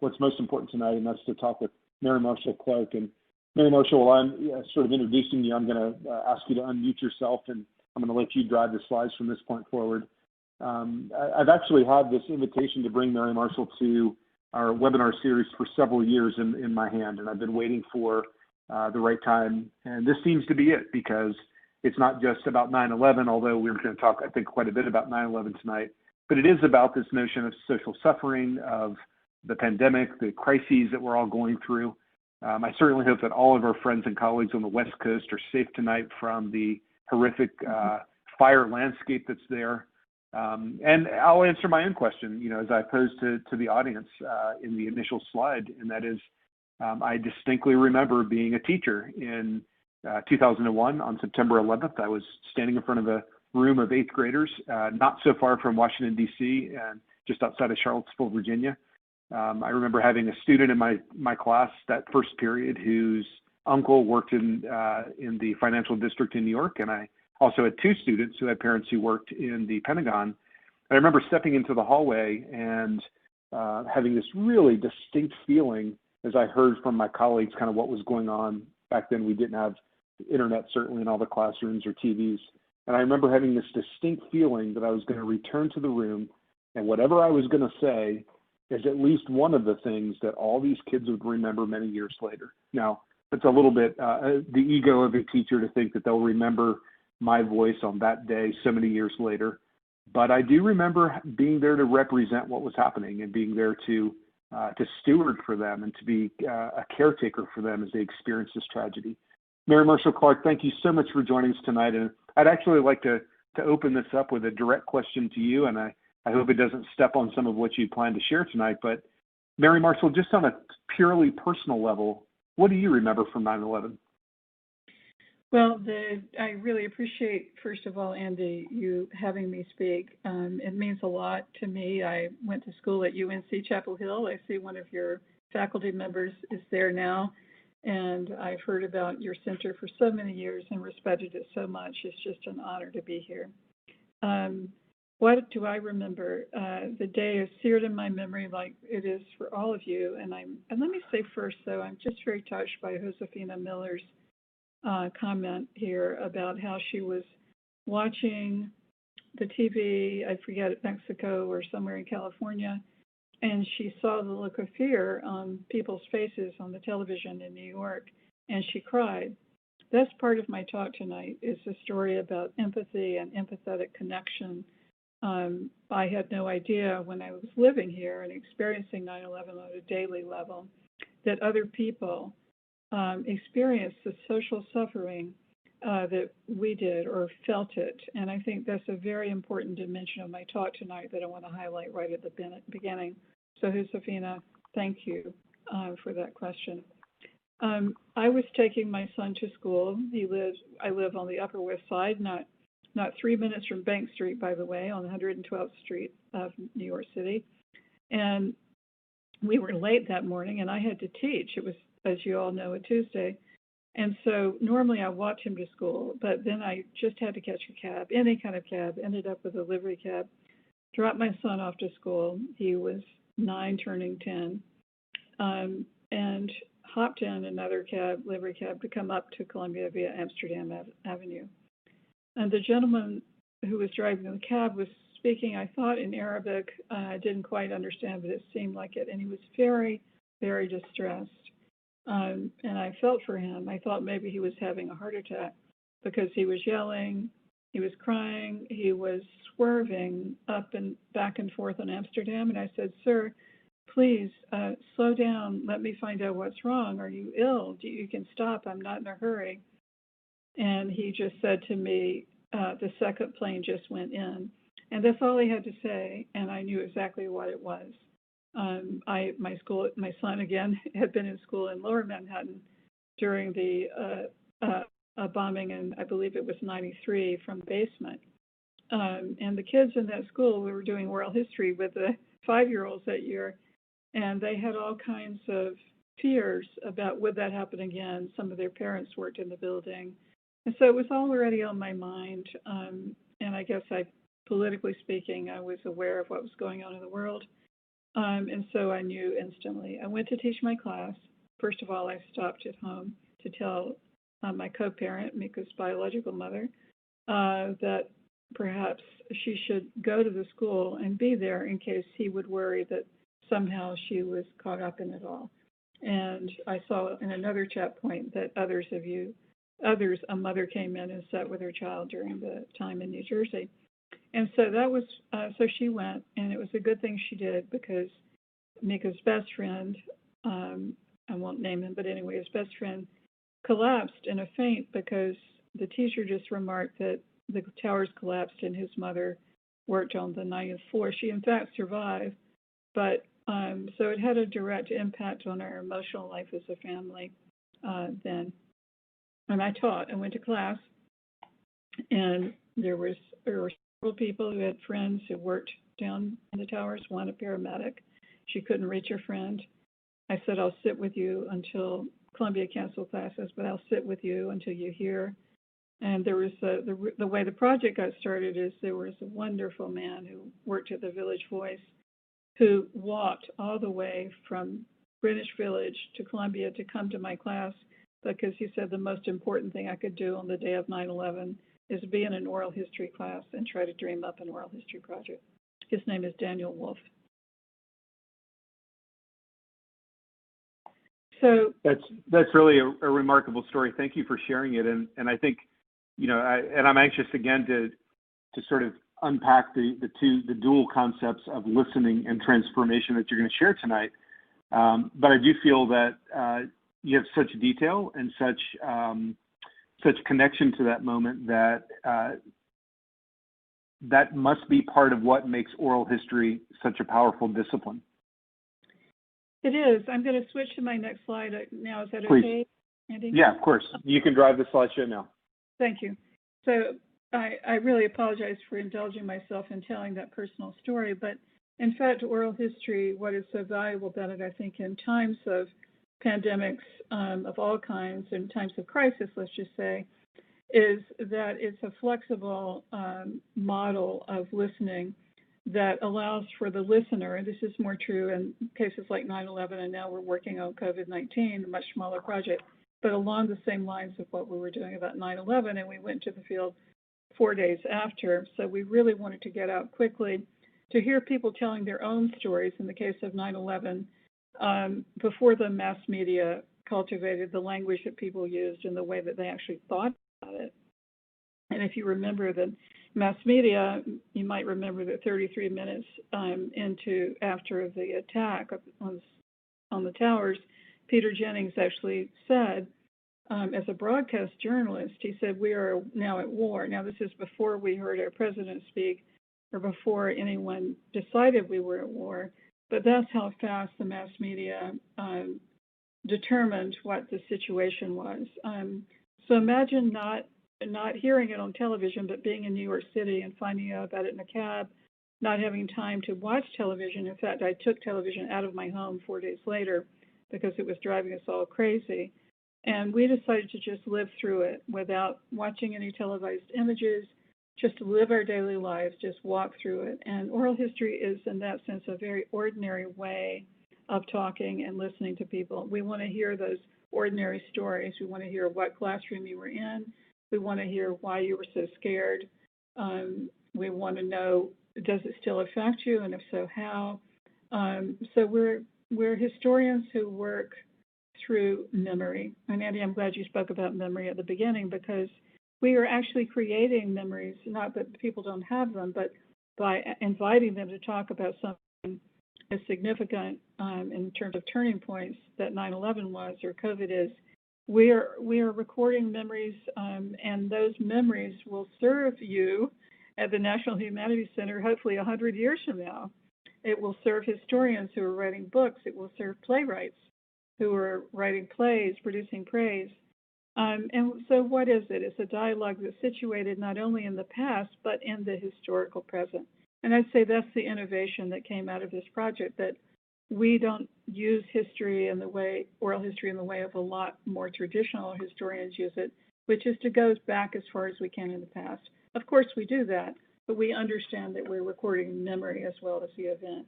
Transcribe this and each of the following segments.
what's most important tonight, and that's to talk with Mary Marshall Clark. And Mary Marshall, while I'm sort of introducing you, I'm going to ask you to unmute yourself, and I'm going to let you drive the slides from this point forward. I've actually had this invitation to bring Mary Marshall to our webinar series for several years in my hand, and I've been waiting for the right time. And this seems to be it, because it's not just about 9/11, although we're going to talk, I think, quite a bit about 9/11 tonight, but it is about this notion of social suffering, of the pandemic, the crises that we're all going through. I certainly hope that all of our friends and colleagues on the West Coast are safe tonight from the horrific fire landscape that's there. And I'll answer my own question, as I posed to the audience in the initial slide, and that is, I distinctly remember being a teacher in 2001 on September 11th. I was standing in front of a room of 8th graders, not so far from Washington, D.C., and just outside of Charlottesville, Virginia. I remember having a student in my class that first period whose uncle worked in the financial district in New York, and I also had 2 students who had parents who worked in the Pentagon. I remember stepping into the hallway and having this really distinct feeling as I heard from my colleagues kind of what was going on. Back then we didn't have internet, certainly, in all the classrooms or TVs. And I remember having this distinct feeling that I was going to return to the room, and whatever I was going to say is at least one of the things that all these kids would remember many years later. Now, it's a little bit the ego of a teacher to think that they'll remember my voice on that day so many years later. But I do remember being there to represent what was happening and being there to steward for them and to be a caretaker for them as they experienced this tragedy. Mary Marshall Clark, thank you so much for joining us tonight. And I'd actually like to open this up with a direct question to you, and I hope it doesn't step on some of what you plan to share tonight. But Mary Marshall, just on a purely personal level, what do you remember from 9/11? Well, I really appreciate, first of all, Andy, you having me speak. It means a lot to me. I went to school at UNC Chapel Hill. I see one of your faculty members is there now, and I've heard about your center for so many years and respected it so much. It's just an honor to be here. What do I remember? The day is seared in my memory like it is for all of you. And let me say first, though, I'm just very touched by Josefina Miller's comment here about how she was watching the TV, I forget, Mexico or somewhere in California, and she saw the look of fear on people's faces on the television in New York, and she cried. That's part of my talk tonight, is the story about empathy and empathetic connection. I had no idea when I was living here and experiencing 9/11 on a daily level that other people experienced the social suffering that we did or felt it. And I think that's a very important dimension of my talk tonight that I want to highlight right at the beginning. So Josefina, thank you for that question. I was taking my son to school. I live on the Upper West Side, not 3 minutes from Bank Street, by the way, on 112th Street of New York City. And we were late that morning, and I had to teach. It was, as you all know, a Tuesday. And so normally I walked him to school, but then I just had to catch a cab, any kind of cab, ended up with a livery cab, dropped my son off to school. He was 9 turning 10, and hopped in another cab, livery cab, to come up to Columbia via Amsterdam Avenue. And the gentleman who was driving the cab was speaking, I thought, in Arabic. I didn't quite understand, but it seemed like it. And he was very, very distressed. And I felt for him. I thought maybe he was having a heart attack because he was yelling, he was crying, he was swerving up and back and forth on Amsterdam. And I said, "Sir, please slow down. Let me find out what's wrong. Are you ill? You can stop. I'm not in a hurry." And he just said to me, the second plane just went in. And that's all he had to say, and I knew exactly what it was. My son, again, had been in school in Lower Manhattan during the bombing, and I believe it was 93 from basement. And the kids in that school, we were doing oral history with the 5-year-olds that year, and they had all kinds of fears about would that happen again. Some of their parents worked in the building. And so it was already on my mind. And I guess politically speaking, I was aware of what was going on in the world. And so I knew instantly. I went to teach my class. First of all, I stopped at home to tell my co-parent, Mika's biological mother, that perhaps she should go to the school and be there in case he would worry that somehow she was caught up in it all. And I saw in another chat point that a mother came in and sat with her child during the time in New Jersey. And so that was, so she went, and it was a good thing she did, because Mika's best friend, I won't name him, but anyway, his best friend collapsed in a faint because the teacher just remarked that the towers collapsed and his mother worked on the 90th floor. She, in fact, survived, but so it had a direct impact on our emotional life as a family then. And I taught. I went to class, and there were several people who had friends who worked down in the towers, one a paramedic. She couldn't reach her friend. I said, I'll sit with you until Columbia canceled classes, but I'll sit with you until you hear. And there was the way the project got started is there was a wonderful man who worked at the Village Voice who walked all the way from Greenwich Village to Columbia to come to my class, because he said the most important thing I could do on the day of 9/11 is be in an oral history class and try to dream up an oral history project. His name is Daniel Wolf. So that's really a remarkable story. Thank you for sharing it. And I think, I'm anxious again to sort of unpack the dual concepts of listening and transformation that you're going to share tonight. But I do feel that you have such detail and such connection to that moment that that must be part of what makes oral history such a powerful discipline. It is. I'm going to switch to my next slide now. Is that Please. Okay, Andy? Yeah, of course. You can drive the slideshow now. Thank you. So I really apologize for indulging myself in telling that personal story, but in fact, oral history, what is so valuable about it, I think, in times of pandemics of all kinds, in times of crisis, let's just say, is that it's a flexible model of listening that allows for the listener, and this is more true in cases like 9/11, and now we're working on COVID-19, a much smaller project, but along the same lines of what we were doing about 9/11, and we went to the field 4 days after. So we really wanted to get out quickly to hear people telling their own stories in the case of 9/11 before the mass media cultivated the language that people used and the way that they actually thought about it. And if you remember the mass media, you might remember that 33 minutes after the attack on the towers, Peter Jennings actually said, as a broadcast journalist, he said, "We are now at war." Now, this is before we heard our president speak or before anyone decided we were at war, but that's how fast the mass media determined what the situation was. So imagine not hearing it on television, but being in New York City and finding out about it in a cab, not having time to watch television. In fact, I took television out of my home 4 days later because it was driving us all crazy. And we decided to just live through it without watching any televised images, just to live our daily lives, just walk through it. And oral history is, in that sense, a very ordinary way of talking and listening to people. We want to hear those ordinary stories. We want to hear what classroom you were in. We want to hear why you were so scared. We want to know, does it still affect you, and if so, how? So we're historians who work through memory. And Andy, I'm glad you spoke about memory at the beginning, because we are actually creating memories, not that people don't have them, but by inviting them to talk about something as significant in terms of turning points that 9/11 was or COVID is. We are recording memories, and those memories will serve you at the National Humanities Center hopefully 100 years from now. It will serve historians who are writing books. It will serve playwrights who are writing plays, producing plays. And so what is it? It's a dialogue that's situated not only in the past, but in the historical present. And I'd say that's the innovation that came out of this project, that we don't use history in the way, oral history in the way of a lot more traditional historians use it, which is to go back as far as we can in the past. Of course we do that, but we understand that we're recording memory as well as the event.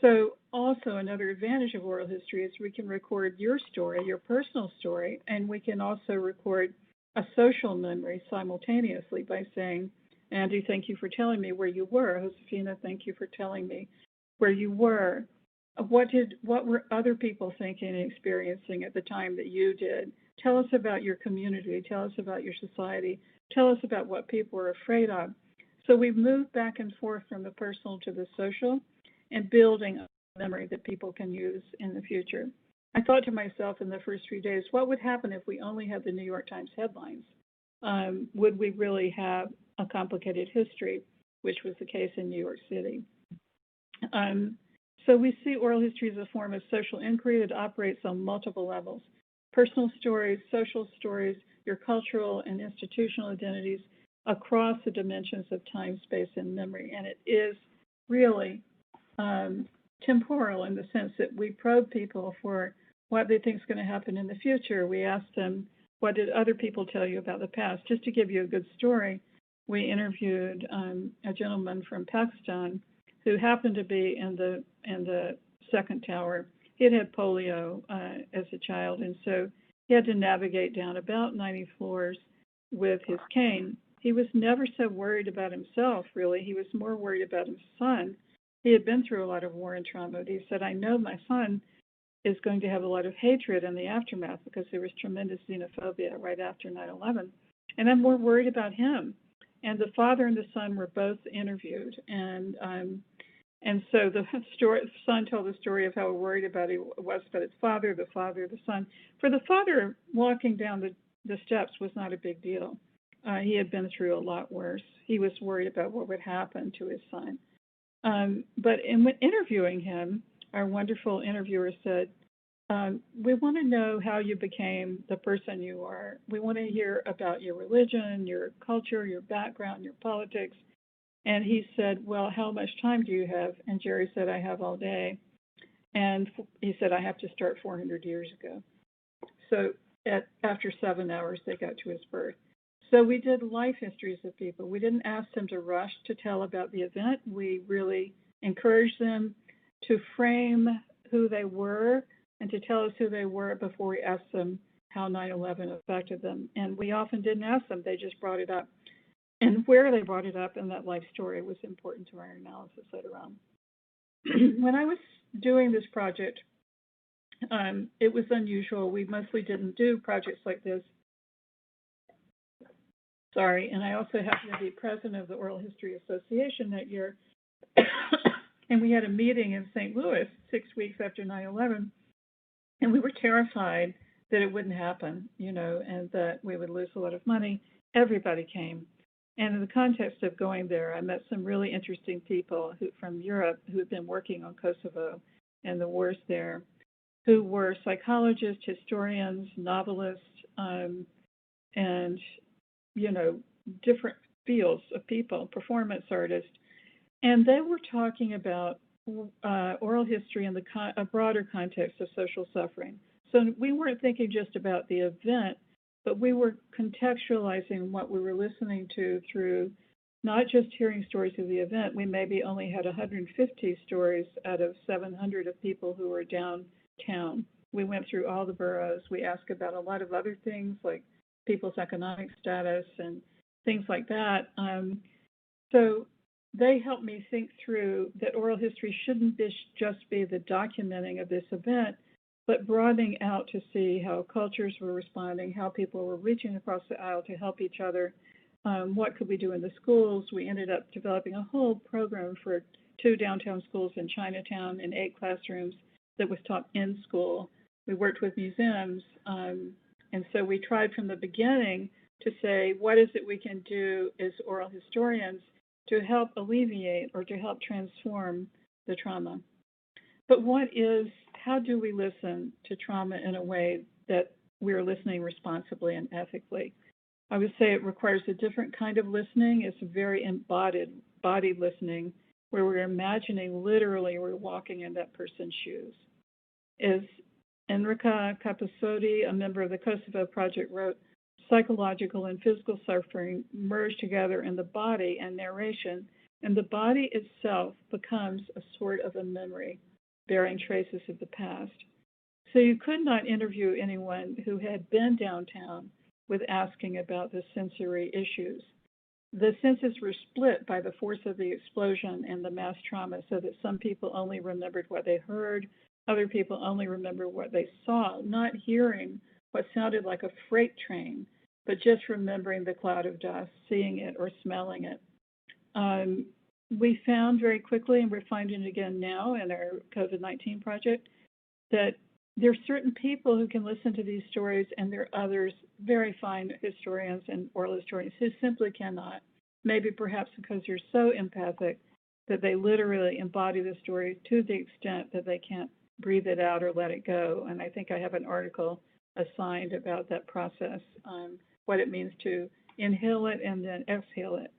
So also another advantage of oral history is we can record your story, your personal story, and we can also record a social memory simultaneously by saying, Andy, thank you for telling me where you were. Josefina, thank you for telling me where you were. What were other people thinking and experiencing at the time that you did? Tell us about your community. Tell us about your society. Tell us about what people were afraid of. So we've moved back and forth from the personal to the social and building a memory that people can use in the future. I thought to myself in the first few days, what would happen if we only had the New York Times headlines? Would we really have a complicated history, which was the case in New York City? So we see oral history as a form of social inquiry that operates on multiple levels: personal stories, social stories, your cultural and institutional identities across the dimensions of time, space, and memory. And it is really temporal in the sense that we probe people for what they think is going to happen in the future. We ask them, what did other people tell you about the past? Just to give you a good story, we interviewed a gentleman from Pakistan who happened to be in the second tower. He had had polio as a child, and so he had to navigate down about 90 floors with his cane. He was never so worried about himself, really. He was more worried about his son. He had been through a lot of war and trauma. He said, I know my son is going to have a lot of hatred in the aftermath because there was tremendous xenophobia right after 9/11. And I'm more worried about him. And the father and the son were both interviewed. And so the son told the story of how worried about he was about his father, the son. For the father, walking down the steps was not a big deal. He had been through a lot worse. He was worried about what would happen to his son. But in interviewing him, our wonderful interviewer said, we want to know how you became the person you are. We want to hear about your religion, your culture, your background, your politics. And he said, well, how much time do you have? And Jerry said, I have all day. And he said, I have to start 400 years ago. So after 7 hours, they got to his birth. So we did life histories of people. We didn't ask them to rush to tell about the event. We really encouraged them to frame who they were and to tell us who they were before we asked them how 9/11 affected them. And we often didn't ask them, they just brought it up. And where they brought it up in that life story was important to our analysis later on. When I was doing this project, it was unusual. We mostly didn't do projects like this. Sorry, and I also happened to be president of the Oral History Association that year. And we had a meeting in St. Louis 6 weeks after 9/11, and we were terrified that it wouldn't happen, and that we would lose a lot of money. Everybody came. And in the context of going there, I met some really interesting people from Europe who had been working on Kosovo and the wars there, who were psychologists, historians, novelists, and different fields of people, performance artists. And they were talking about oral history in a broader context of social suffering. So we weren't thinking just about the event, but we were contextualizing what we were listening to through not just hearing stories of the event. We maybe only had 150 stories out of 700 of people who were downtown. We went through all the boroughs. We asked about a lot of other things like people's economic status and things like that. So they helped me think through that oral history shouldn't just be the documenting of this event, but broadening out to see how cultures were responding, how people were reaching across the aisle to help each other. What could we do in the schools? We ended up developing a whole program for 2 downtown schools in Chinatown in 8 classrooms that was taught in school. We worked with museums. And so we tried from the beginning to say, what is it we can do as oral historians to help alleviate or to help transform the trauma? But how do we listen to trauma in a way that we're listening responsibly and ethically? I would say it requires a different kind of listening. It's a very embodied listening, where we're imagining literally we're walking in that person's shoes. As Enrica Capasodi, a member of the Kosovo Project, wrote, psychological and physical suffering merge together in the body and narration, and the body itself becomes a sort of a memory bearing traces of the past. So you could not interview anyone who had been downtown with asking about the sensory issues. The senses were split by the force of the explosion and the mass trauma, so that some people only remembered what they heard, other people only remember what they saw, not hearing what sounded like a freight train, but just remembering the cloud of dust, seeing it or smelling it. We found very quickly, and we're finding it again now in our COVID-19 project, that there are certain people who can listen to these stories, and there are others, very fine historians and oral historians, who simply cannot. Maybe perhaps because they're so empathic that they literally embody the story to the extent that they can't breathe it out or let it go. And I think I have an article assigned about that process, what it means to inhale it and then exhale it.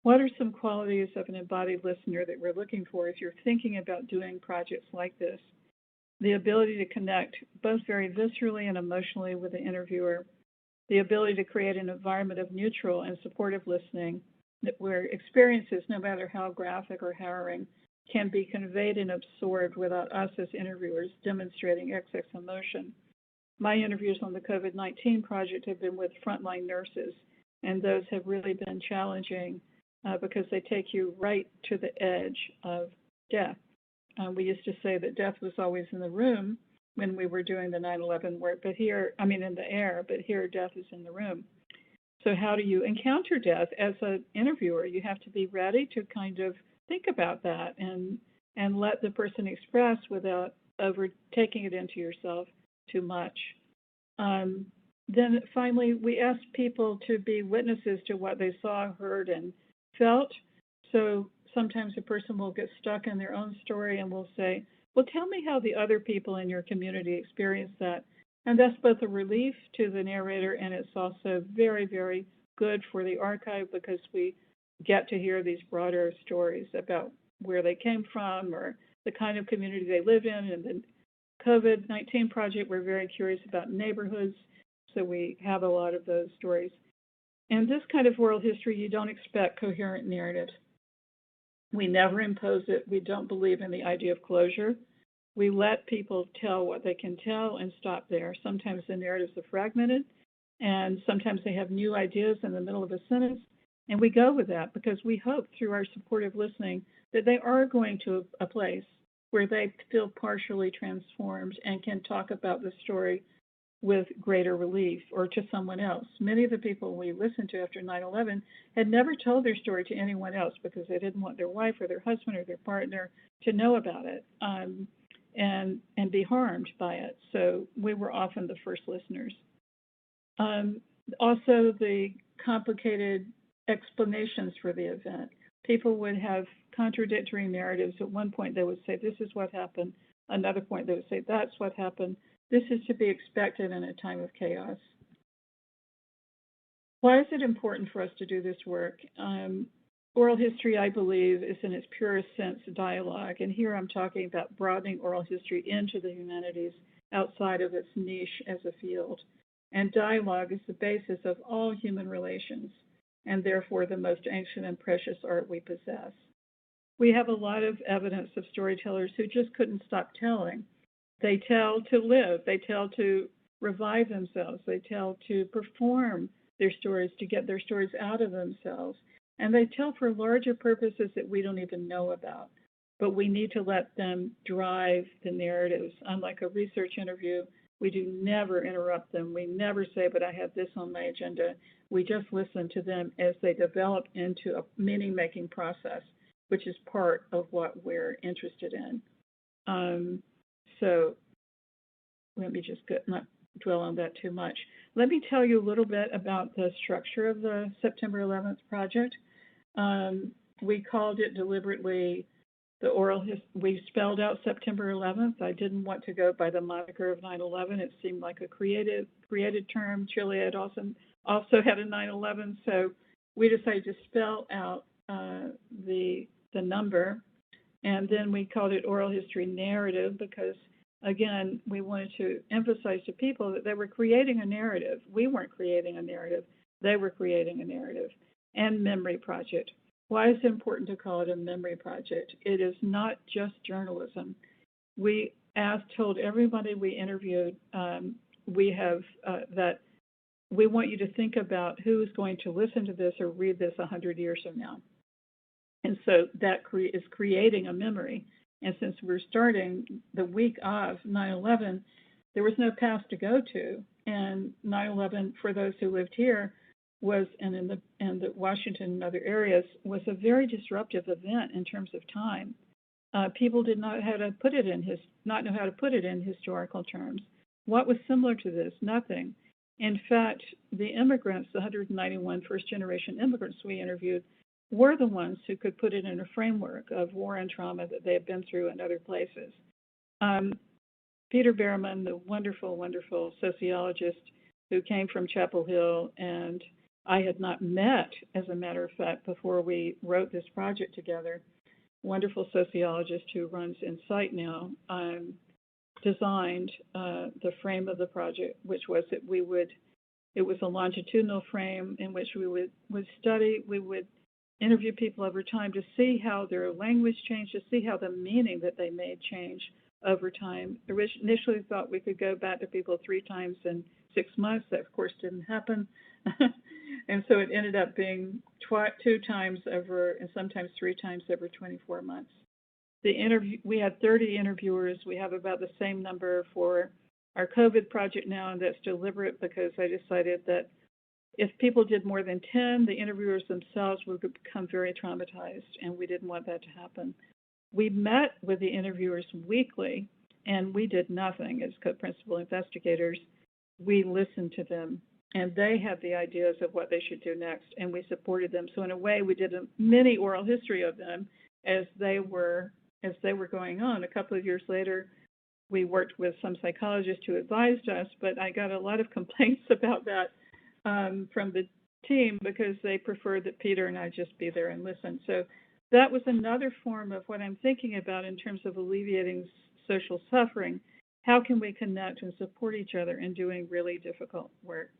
What are some qualities of an embodied listener that we're looking for if you're thinking about doing projects like this? The ability to connect both very viscerally and emotionally with the interviewer, the ability to create an environment of neutral and supportive listening where experiences, no matter how graphic or harrowing, can be conveyed and absorbed without us as interviewers demonstrating excess emotion. My interviews on the COVID-19 project have been with frontline nurses, and those have really been challenging because they take you right to the edge of death. We used to say that death was always in the room when we were doing the 9/11 work, but here, in the air, but here death is in the room. So how do you encounter death as an interviewer? You have to be ready to kind of think about that and let the person express without overtaking it into yourself too much. Then finally, we asked people to be witnesses to what they saw, heard, and felt. So sometimes a person will get stuck in their own story and will say, well, tell me how the other people in your community experienced that. And that's both a relief to the narrator, and it's also very, very good for the archive because we get to hear these broader stories about where they came from or the kind of community they live in. And the COVID-19 project, we're very curious about neighborhoods, so we have a lot of those stories. In this kind of oral history, you don't expect coherent narratives. We never impose it. We don't believe in the idea of closure. We let people tell what they can tell and stop there. Sometimes the narratives are fragmented, and sometimes they have new ideas in the middle of a sentence, and we go with that because we hope through our supportive listening that they are going to a place where they feel partially transformed and can talk about the story with greater relief or to someone else. Many of the people we listened to after 9/11 had never told their story to anyone else because they didn't want their wife or their husband or their partner to know about it and be harmed by it. So we were often the first listeners. Also, the complicated explanations for the event. People would have contradictory narratives. At one point, they would say, this is what happened. Another point, they would say, that's what happened. This is to be expected in a time of chaos. Why is it important for us to do this work? Oral history, I believe, is in its purest sense dialogue. And here I'm talking about broadening oral history into the humanities outside of its niche as a field. And dialogue is the basis of all human relations, and therefore the most ancient and precious art we possess. We have a lot of evidence of storytellers who just couldn't stop telling. They tell to live, they tell to revive themselves, they tell to perform their stories, to get their stories out of themselves. And they tell for larger purposes that we don't even know about. But we need to let them drive the narratives. Unlike a research interview, we do never interrupt them. We never say, but I have this on my agenda. We just listen to them as they develop into a meaning-making process, which is part of what we're interested in. So let me just not dwell on that too much. Let me tell you a little bit about the structure of the September 11th project. We called it deliberately the oral we spelled out September 11th. I didn't want to go by the moniker of 9/11. It seemed like a created term. Chile had also had a 9/11, so we decided to spell out the number, and then we called it oral history narrative because, again, we wanted to emphasize to people that they were creating a narrative. We weren't creating a narrative. They were creating a narrative. And memory project. Why is it important to call it a memory project? It is not just journalism. we told everybody we interviewed, that we want you to think about who's going to listen to this or read this 100 years from now. And so that is creating a memory. And since we're starting the week of 9/11, there was no past to go to. And 9/11, for those who lived here, was in the Washington and other areas, was a very disruptive event in terms of time. People did not know how to put it in historical terms. What was similar to this? Nothing. In fact, the immigrants, the 191 first-generation immigrants we interviewed, were the ones who could put it in a framework of war and trauma that they had been through in other places. Peter Behrman, the wonderful, wonderful sociologist who came from Chapel Hill, and I had not met, as a matter of fact, before we wrote this project together, wonderful sociologist who runs Insight now, designed the frame of the project, which was that it was a longitudinal frame in which we would study, we would interview people over time to see how their language changed, to see how the meaning that they made changed over time. Initially thought we could go back to people 3 times in 6 months. That, of course, didn't happen. And so it ended up being 2 times over, and sometimes 3 times over 24 months. We had 30 interviewers. We have about the same number for our COVID project now, and that's deliberate because I decided that if people did more than 10, the interviewers themselves would become very traumatized, and we didn't want that to happen. We met with the interviewers weekly, and we did nothing as co-principal investigators. We listened to them, and they had the ideas of what they should do next, and we supported them. So in a way, we did a mini oral history of them as they were going on. A couple of years later, we worked with some psychologists who advised us, but I got a lot of complaints about that from the team because they preferred that Peter and I just be there and listen. So that was another form of what I'm thinking about in terms of alleviating social suffering. How can we connect and support each other in doing really difficult work?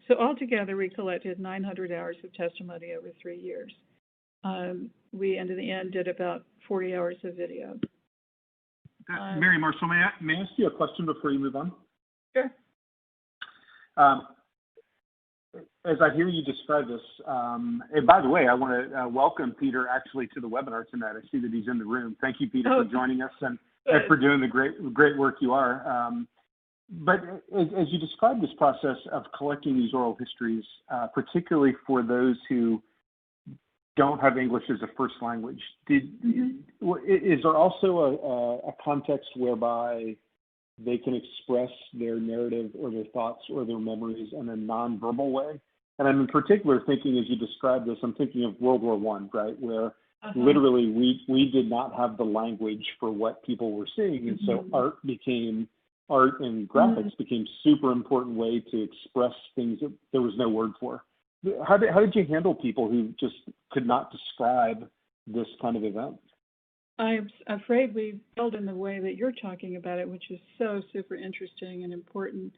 So altogether, we collected 900 hours of testimony over 3 years. We, in the end, did about 40 hours of video. Mary Marshall, may I ask you a question before you move on? Sure. As I hear you describe this, and by the way, I want to welcome Peter actually to the webinar tonight. I see that he's in the room. Thank you, Peter, for joining us and for doing the great work you are. But as you describe this process of collecting these oral histories, particularly for those who don't have English as a first language, is there also a context whereby they can express their narrative or their thoughts or their memories in a nonverbal way? And I'm in particular thinking, as you describe this, I'm thinking of World War I, right, where literally we did not have the language for what people were seeing, and so art and graphics became super important way to express things that there was no word for. How did you handle people who just could not describe this kind of event? I'm afraid we failed in the way that you're talking about it, which is so super interesting and important.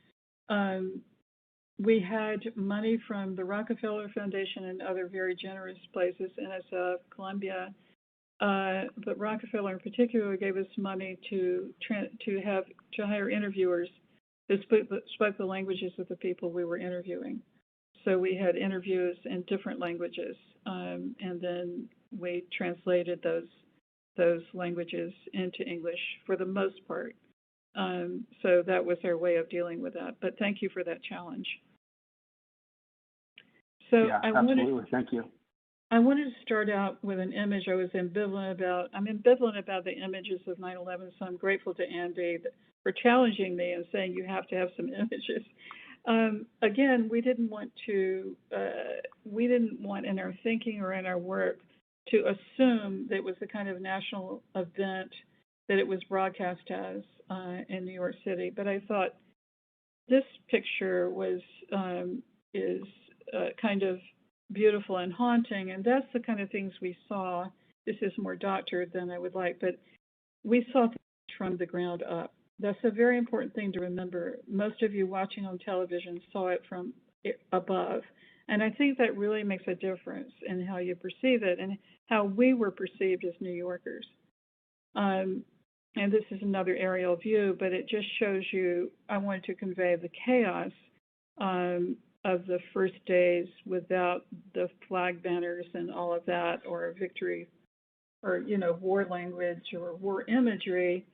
We had money from the Rockefeller Foundation and other very generous places, NSF, Columbia, but Rockefeller in particular gave us money to hire interviewers who spoke the languages of the people we were interviewing. So we had interviews in different languages, and then we translated those languages into English for the most part. So that was our way of dealing with that. But thank you for that challenge. So yeah, absolutely. Thank you. I wanted to start out with an image I was ambivalent about. I'm ambivalent about the images of 9/11, so I'm grateful to Andy for challenging me and saying you have to have some images. Again, we didn't want in our thinking or in our work to assume that it was the kind of national event that it was broadcast as in New York City. But I thought this picture is kind of beautiful and haunting, and that's the kind of things we saw. This is more doctored than I would like, but we saw things from the ground up. That's a very important thing to remember. Most of you watching on television saw it from above, and I think that really makes a difference in how you perceive it and how we were perceived as New Yorkers. and this is another aerial view, but it just shows you, I wanted to convey the chaos of the first days without the flag banners and all of that, or victory, or, war language or war imagery,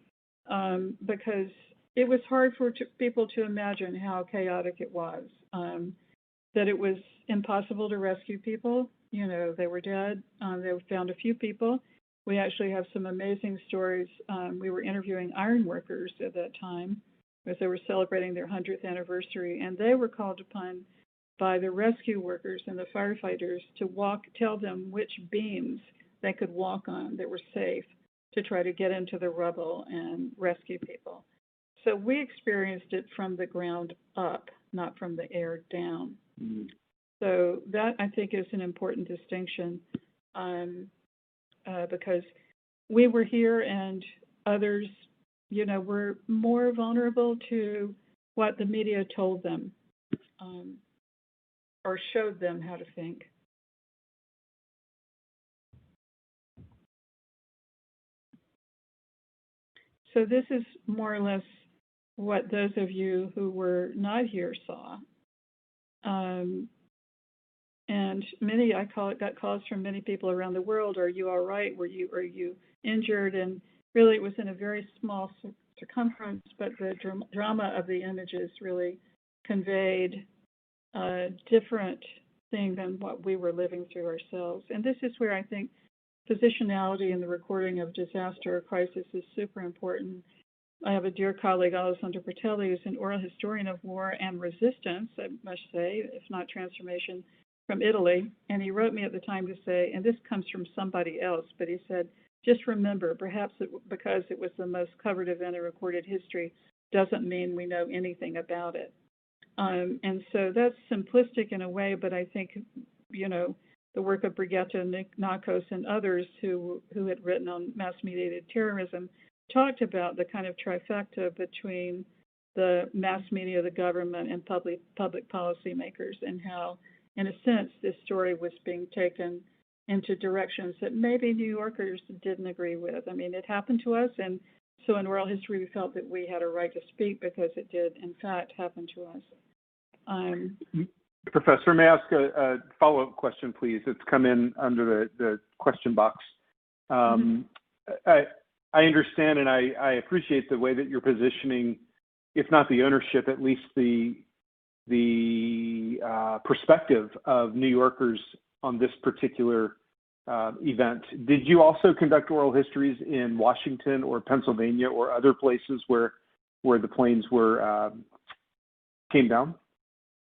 because it was hard for people to imagine how chaotic it was, that it was impossible to rescue people. They were dead. They found a few people. We actually have some amazing stories. We were interviewing iron workers at that time as they were celebrating their 100th anniversary, and they were called upon by the rescue workers and the firefighters to tell them which beams they could walk on that were safe to try to get into the rubble and rescue people. So we experienced it from the ground up, not from the air down. Mm-hmm. So that, I think, is an important distinction, because we were here and others, were more vulnerable to what the media told them, or showed them how to think. So this is more or less what those of you who were not here saw. And many, got calls from many people around the world, are you all right? Are you injured? And really it was in a very small circumference, but the drama of the images really conveyed a different thing than what we were living through ourselves. And this is where I think positionality in the recording of disaster or crisis is super important. I have a dear colleague, Alessandro Bertelli, who's an oral historian of war and resistance, I must say, if not transformation, from Italy. And he wrote me at the time to say, and this comes from somebody else, but he said, just remember, perhaps because it was the most covered event in recorded history doesn't mean we know anything about it. And so that's simplistic in a way, but I think, the work of Brigitte Nakos and others who had written on mass-mediated terrorism talked about the kind of trifecta between the mass media, the government, and public policymakers, and how, in a sense, this story was being taken into directions that maybe New Yorkers didn't agree with. I mean, it happened to us, and so in oral history we felt that we had a right to speak because it did, in fact, happen to us. Professor, may I ask a follow-up question, please? It's come in under the question box. I understand and I appreciate the way that you're positioning, if not the ownership, at least the perspective of New Yorkers on this particular event. Did you also conduct oral histories in Washington or Pennsylvania or other places where the planes came down?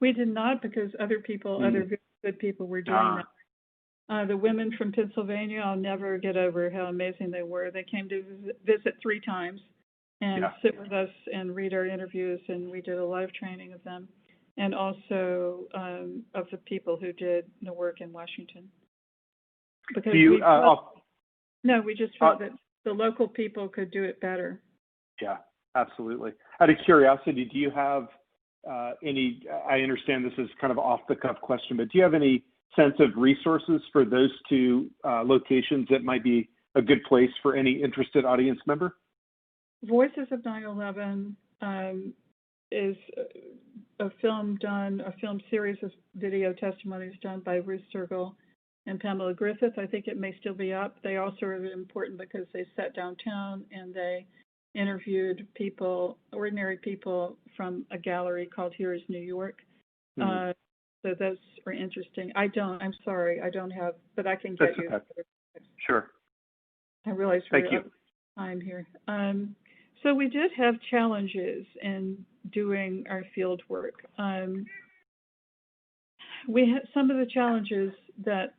We did not, because other people, other very good people were doing that. The women from Pennsylvania, I'll never get over how amazing they were. They came to visit 3 times and sit with us and read our interviews, and we did a live training of them, and also of the people who did the work in Washington. Because we just felt that the local people could do it better. Yeah, absolutely. Out of curiosity, do you have any, I understand this is kind of off the cuff question, but do you have any sense of resources for those 2 locations that might be a good place for any interested audience member? Voices of 9/11 is a film series of video testimonies done by Ruth Sergel and Pamela Griffith. I think it may still be up. They also are important because they sat downtown and they interviewed people, ordinary people, from a gallery called Here is New York. So those are interesting. I'm sorry, I don't have, but I can get That's you. Okay. Sure. I realize Thank we're you. out of time here. So we did have challenges in doing our field work. We had some of the challenges that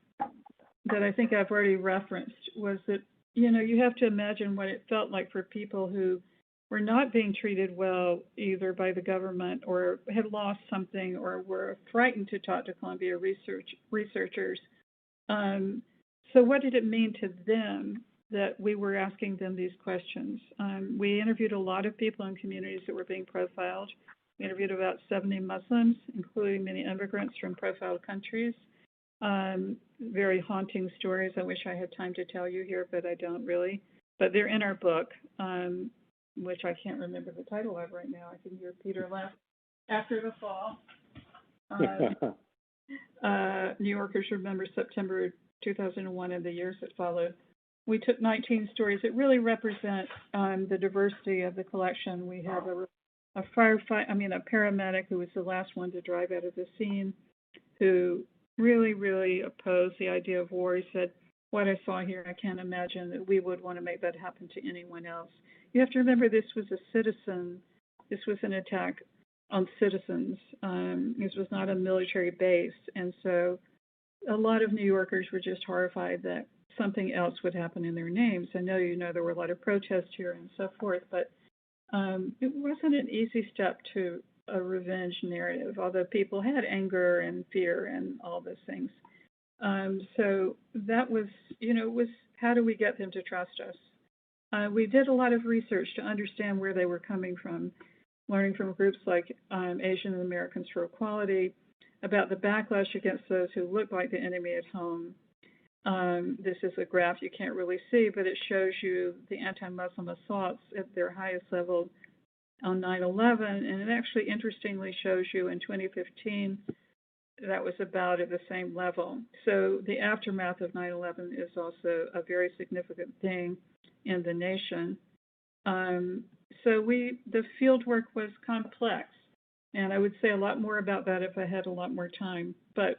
I think I've already referenced was that, you have to imagine what it felt like for people who were not being treated well either by the government or had lost something or were frightened to talk to Columbia researchers. So what did it mean to them that we were asking them these questions? We interviewed a lot of people in communities that were being profiled. We interviewed about 70 Muslims, including many immigrants from profiled countries. Very haunting stories I wish I had time to tell you here, but I don't really. but they're in our book, which I can't remember the title of right now. I can hear Peter laugh. After the Fall. New Yorkers Remember September 2001 and the years that followed. We took 19 stories that really represent the diversity of the collection. We have a paramedic who was the last one to drive out of the scene, who really, really opposed the idea of war. He said, "What I saw here, I can't imagine that we would want to make that happen to anyone else." You have to remember this was an attack on citizens. This was not a military base. And so a lot of New Yorkers were just horrified that something else would happen in their names. I know there were a lot of protests here and so forth, but it wasn't an easy step to a revenge narrative, although people had anger and fear and all those things. So that was, was how do we get them to trust us? We did a lot of research to understand where they were coming from, learning from groups like Asian Americans for Equality about the backlash against those who look like the enemy at home. This is a graph you can't really see, but it shows you the anti-Muslim assaults at their highest level on 9/11, and it actually interestingly shows you in 2015 that was about at the same level. So the aftermath of 9/11 is also a very significant thing in the nation. So the field work was complex, and I would say a lot more about that if I had a lot more time. But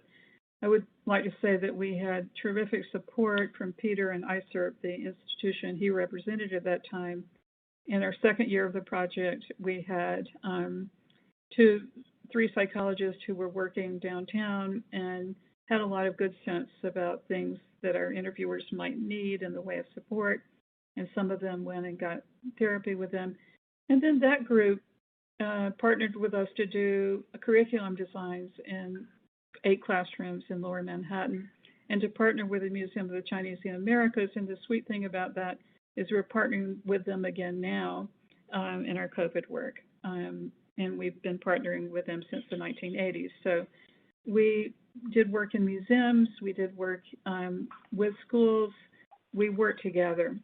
I would like to say that we had terrific support from Peter and ICERP, the institution he represented at that time. In our second year of the project, we had 3 psychologists who were working downtown and had a lot of good sense about things that our interviewers might need in the way of support. And some of them went and got therapy with them. And then that group partnered with us to do curriculum designs in 8 classrooms in Lower Manhattan, and to partner with the Museum of the Chinese in the Americas. And the sweet thing about that is we're partnering with them again now in our COVID work. And we've been partnering with them since the 1980s. So we did work in museums, we did work with schools, we worked together.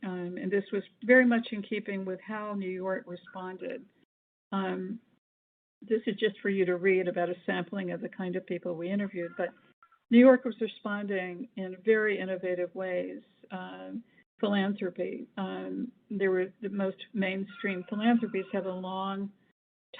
And this was very much in keeping with how New York responded. This is just for you to read about a sampling of the kind of people we interviewed, but New York was responding in very innovative ways. Philanthropy, there were the most mainstream philanthropies have a long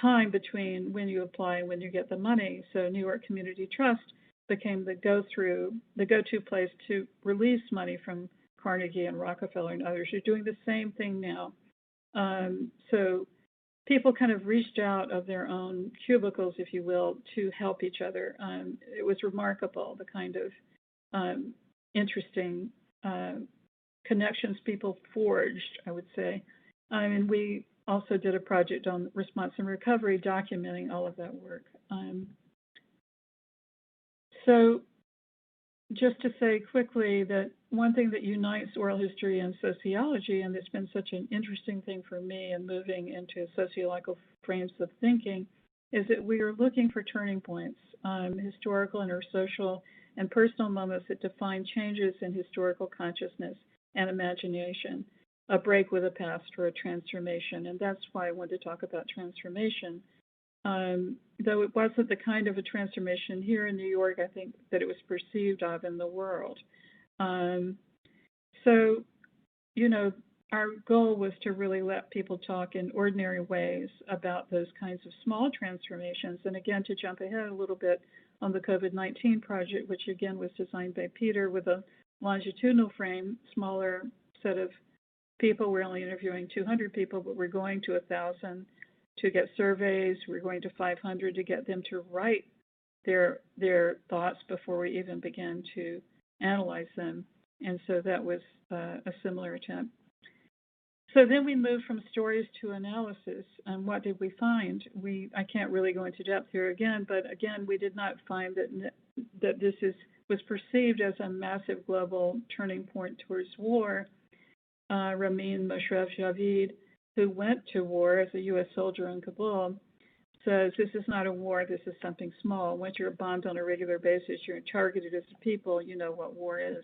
time between when you apply and when you get the money. So New York Community Trust became the go-to place to release money from Carnegie and Rockefeller and others. You're doing the same thing now. So people kind of reached out of their own cubicles, if you will, to help each other. It was remarkable, the kind of interesting connections people forged, I would say. And we also did a project on response and recovery, documenting all of that work. So just to say quickly that one thing that unites oral history and sociology, and it's been such an interesting thing for me in moving into sociological frames of thinking, is that we are looking for turning points, historical and or social and personal moments that define changes in historical consciousness and imagination, a break with the past or a transformation. And that's why I wanted to talk about transformation. Though it wasn't the kind of a transformation here in New York, I think that it was perceived of in the world. So, our goal was to really let people talk in ordinary ways about those kinds of small transformations. And again, to jump ahead a little bit on the COVID-19 project, which again was designed by Peter with a longitudinal frame, smaller set of people. We're only interviewing 200 people, but we're going to 1,000 to get surveys. We're going to 500 to get them to write their thoughts before we even begin to analyze them. And so that was a similar attempt. So then we moved from stories to analysis. And what did we find? I can't really go into depth here again, but again, we did not find that this was perceived as a massive global turning point towards war. Ramin Moshref Javid, who went to war as a U.S. soldier in Kabul, says this is not a war, this is something small. Once you're bombed on a regular basis, you're targeted as a people, you know what war is.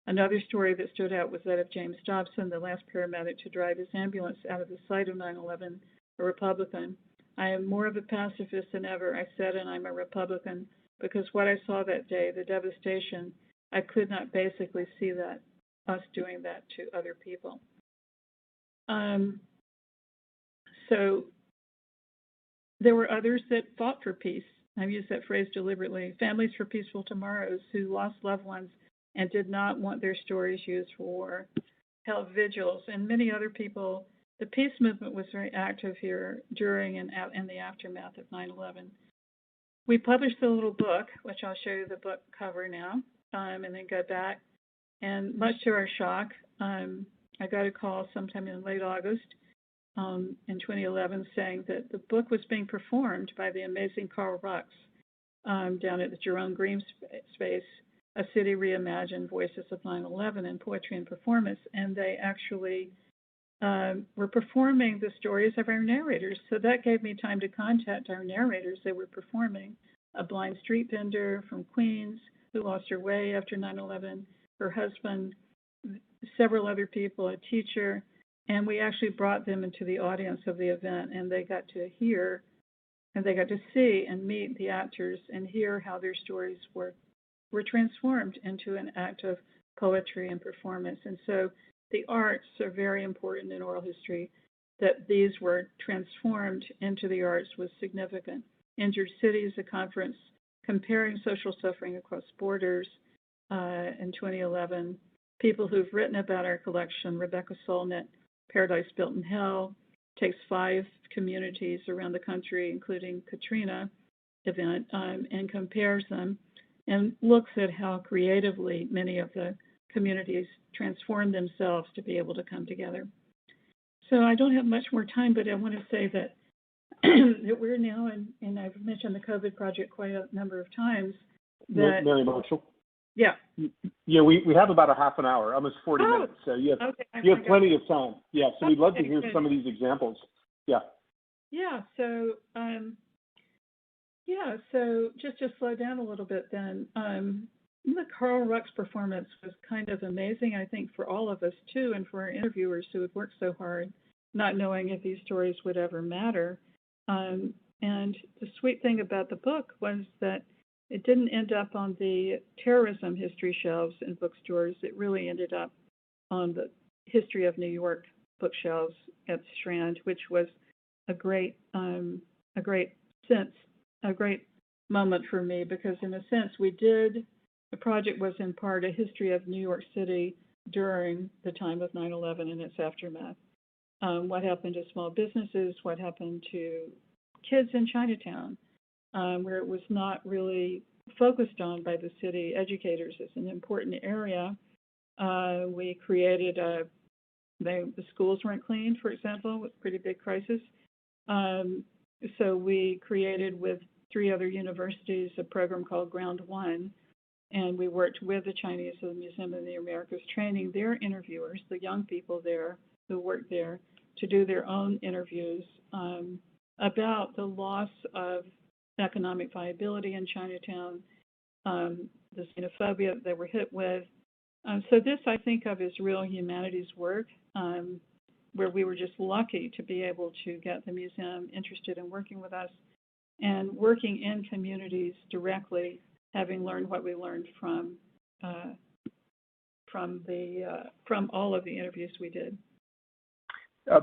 Another story that stood out was that of James Dobson, the last paramedic to drive his ambulance out of the site of 9/11, a Republican. I am more of a pacifist than ever, I said, and I'm a Republican, because what I saw that day, the devastation, I could not basically see that, us doing that to other people. So there were others that fought for peace. I've used that phrase deliberately. Families for Peaceful Tomorrows who lost loved ones and did not want their stories used for held vigils. And many other people, the peace movement was very active here during and in the aftermath of 9/11. We published a little book, which I'll show you the book cover now, and then go back. And much to our shock, I got a call sometime in late August in 2011 saying that the book was being performed by the amazing Carl Rux down at the Jerome Green Space, A City Reimagined, Voices of 9/11 in Poetry and Performance. And they actually were performing the stories of our narrators. So that gave me time to contact our narrators. They were performing a blind street vendor from Queens who lost her way after 9/11, her husband, several other people, a teacher, and we actually brought them into the audience of the event, and they got to hear and they got to see and meet the actors and hear how their stories were transformed into an act of poetry and performance. And so the arts are very important in oral history. That these were transformed into the arts was significant. Injured Cities, a conference comparing social suffering across borders in 2011. People who've written about our collection, Rebecca Solnit, Paradise Built in Hell, takes 5 communities around the country, including Katrina event, and compares them and looks at how creatively many of the communities transform themselves to be able to come together. So I don't have much more time, but I want to say that, that we're now, and I've mentioned the COVID project quite a number of times. That, Mary Marshall? Yeah. Yeah, we have about a half an hour, almost 40 minutes, so you have plenty of time. Yeah, so we'd love to hear some of these examples. Yeah. Yeah, so so just to slow down a little bit then, the Carl Rux performance was kind of amazing, I think, for all of us too, and for our interviewers who had worked so hard, not knowing if these stories would ever matter. And the sweet thing about the book was that it didn't end up on the terrorism history shelves in bookstores. It really ended up on the History of New York bookshelves at the Strand, which was a great moment for me, because in a sense the project was in part a history of New York City during the time of 9/11 and its aftermath. What happened to small businesses, what happened to kids in Chinatown, where it was not really focused on by the city educators as an important area. We created the schools weren't clean, for example, with pretty big crisis. So we created with 3 other universities a program called Ground One, and we worked with the Chinese of the Museum of the Americas, training their interviewers, the young people there who worked there, to do their own interviews about the loss of economic viability in Chinatown, the xenophobia they were hit with. So this I think of as real humanities work, where we were just lucky to be able to get the museum interested in working with us and working in communities directly, having learned what we learned from all of the interviews we did.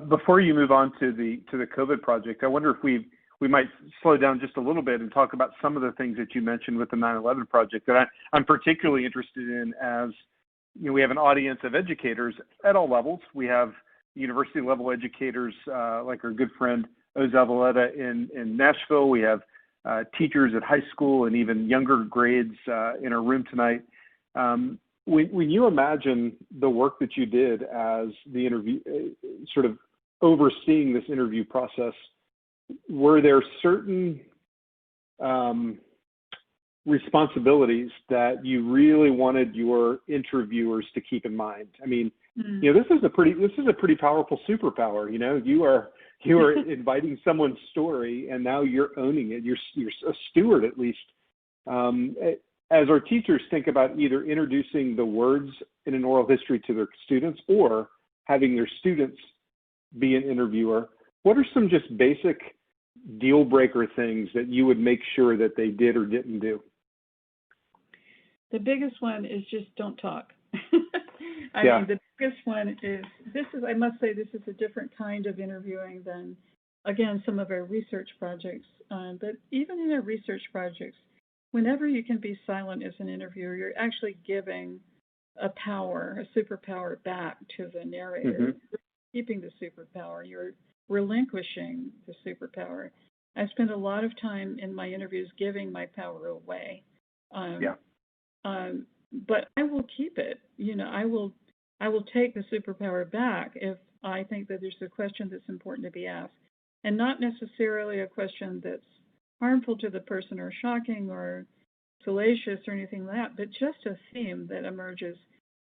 Before you move on to the COVID project, I wonder if we might slow down just a little bit and talk about some of the things that you mentioned with the 9/11 project that I'm particularly interested in. As you know, we have an audience of educators at all levels. We have university level educators like our good friend Ozal Valletta in Nashville. We have teachers at high school and even younger grades in our room tonight. When you imagine the work that you did as the interview, sort of overseeing this interview process, were there certain responsibilities that you really wanted your interviewers to keep in mind? I mean, you know, this is a pretty powerful superpower. You know, you are inviting someone's story, and now you're owning it. You're a steward, at least. as our teachers think about either introducing the words in an oral history to their students or having their students be an interviewer, what are some just basic deal breaker things that you would make sure that they did or didn't do? The biggest one is just don't talk. I Yeah. mean, the biggest one is, I must say, this is a different kind of interviewing than, again, some of our research projects. But even in our research projects, whenever you can be silent as an interviewer, you're actually giving a superpower back to the narrator. Mm-hmm. You're keeping the superpower. You're relinquishing the superpower. I spend a lot of time in my interviews giving my power away. But I will keep it. I will take the superpower back if I think that there's a question that's important to be asked, and not necessarily a question that's harmful to the person or shocking or salacious or anything like that, but just a theme that emerges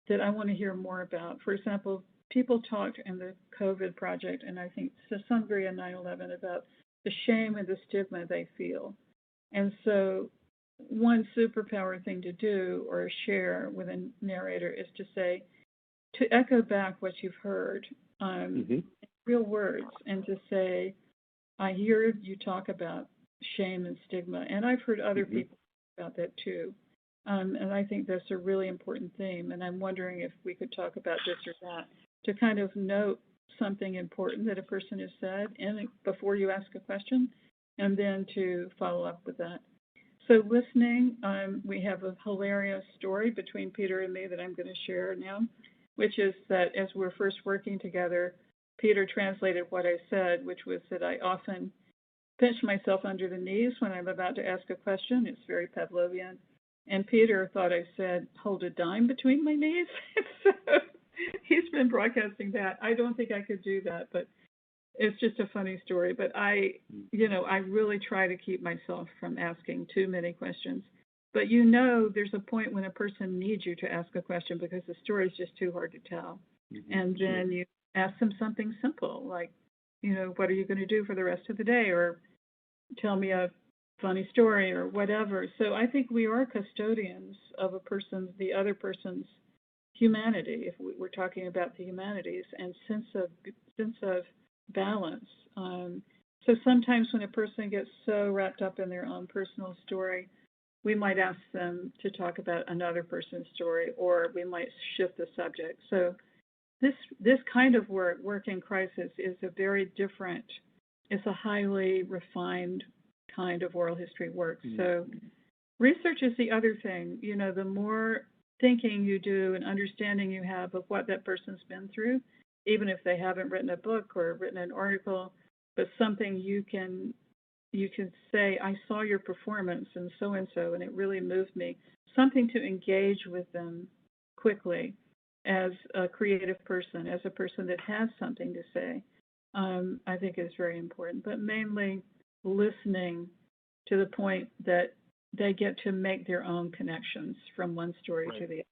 that I want to hear more about. For example, people talked in the COVID project, and I think to some degree in 9/11, about the shame and the stigma they feel. And so one superpower thing to do or share with a narrator is to echo back what you've heard in real words, and to say, I hear you talk about shame and stigma, and I've heard other people talk about that too. And I think that's a really important theme, and I'm wondering if we could talk about this or that, to kind of note something important that a person has said before you ask a question, and then to follow up with that. So listening, we have a hilarious story between Peter and me that I'm going to share now, which is that as we're first working together, Peter translated what I said, which was that I often pinch myself under the knees when I'm about to ask a question. It's very Pavlovian. And Peter thought I said, hold a dime between my knees. So he's been broadcasting that. I don't think I could do that, but it's just a funny story. But I really try to keep myself from asking too many questions. But there's a point when a person needs you to ask a question because the story is just too hard to tell. And then you ask them something simple, like, what are you going to do for the rest of the day? Or tell me a funny story or whatever. So I think we are custodians of the other person's humanity, if we're talking about the humanities, and sense of balance. So sometimes when a person gets so wrapped up in their own personal story, we might ask them to talk about another person's story, or we might shift the subject. So this kind of work in crisis is it's a highly refined kind of oral history work. So research is the other thing. The more thinking you do and understanding you have of what that person's been through, even if they haven't written a book or written an article, but something you can say, I saw your performance and so, and it really moved me. Something to engage with them quickly as a creative person, as a person that has something to say, I think is very important. But mainly listening to the point that they get to make their own connections from one story to the other.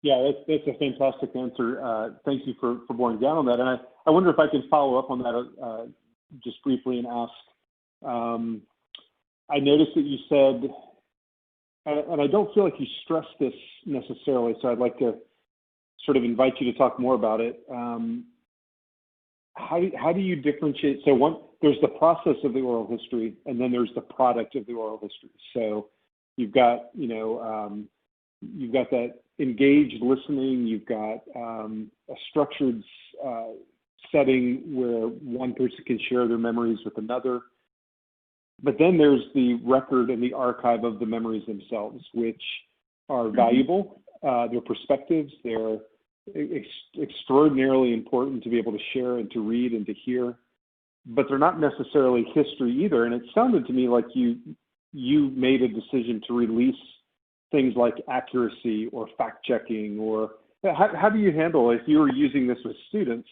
Yeah, that's a fantastic answer. Thank you for boring down on that. And I wonder if I can follow up on that just briefly and ask. I noticed that you said, and I don't feel like you stressed this necessarily, so I'd like to sort of invite you to talk more about it. How do you differentiate? So there's the process of the oral history, and then there's the product of the oral history. So you've got that engaged listening. You've got a structured setting where one person can share their memories with another. But then there's the record and the archive of the memories themselves, which are valuable. Their perspectives, they're extraordinarily important to be able to share and to read and to hear. But they're not necessarily history either. And it sounded to me like you made a decision to release things like accuracy or fact-checking, or how do you handle, if you were using this with students,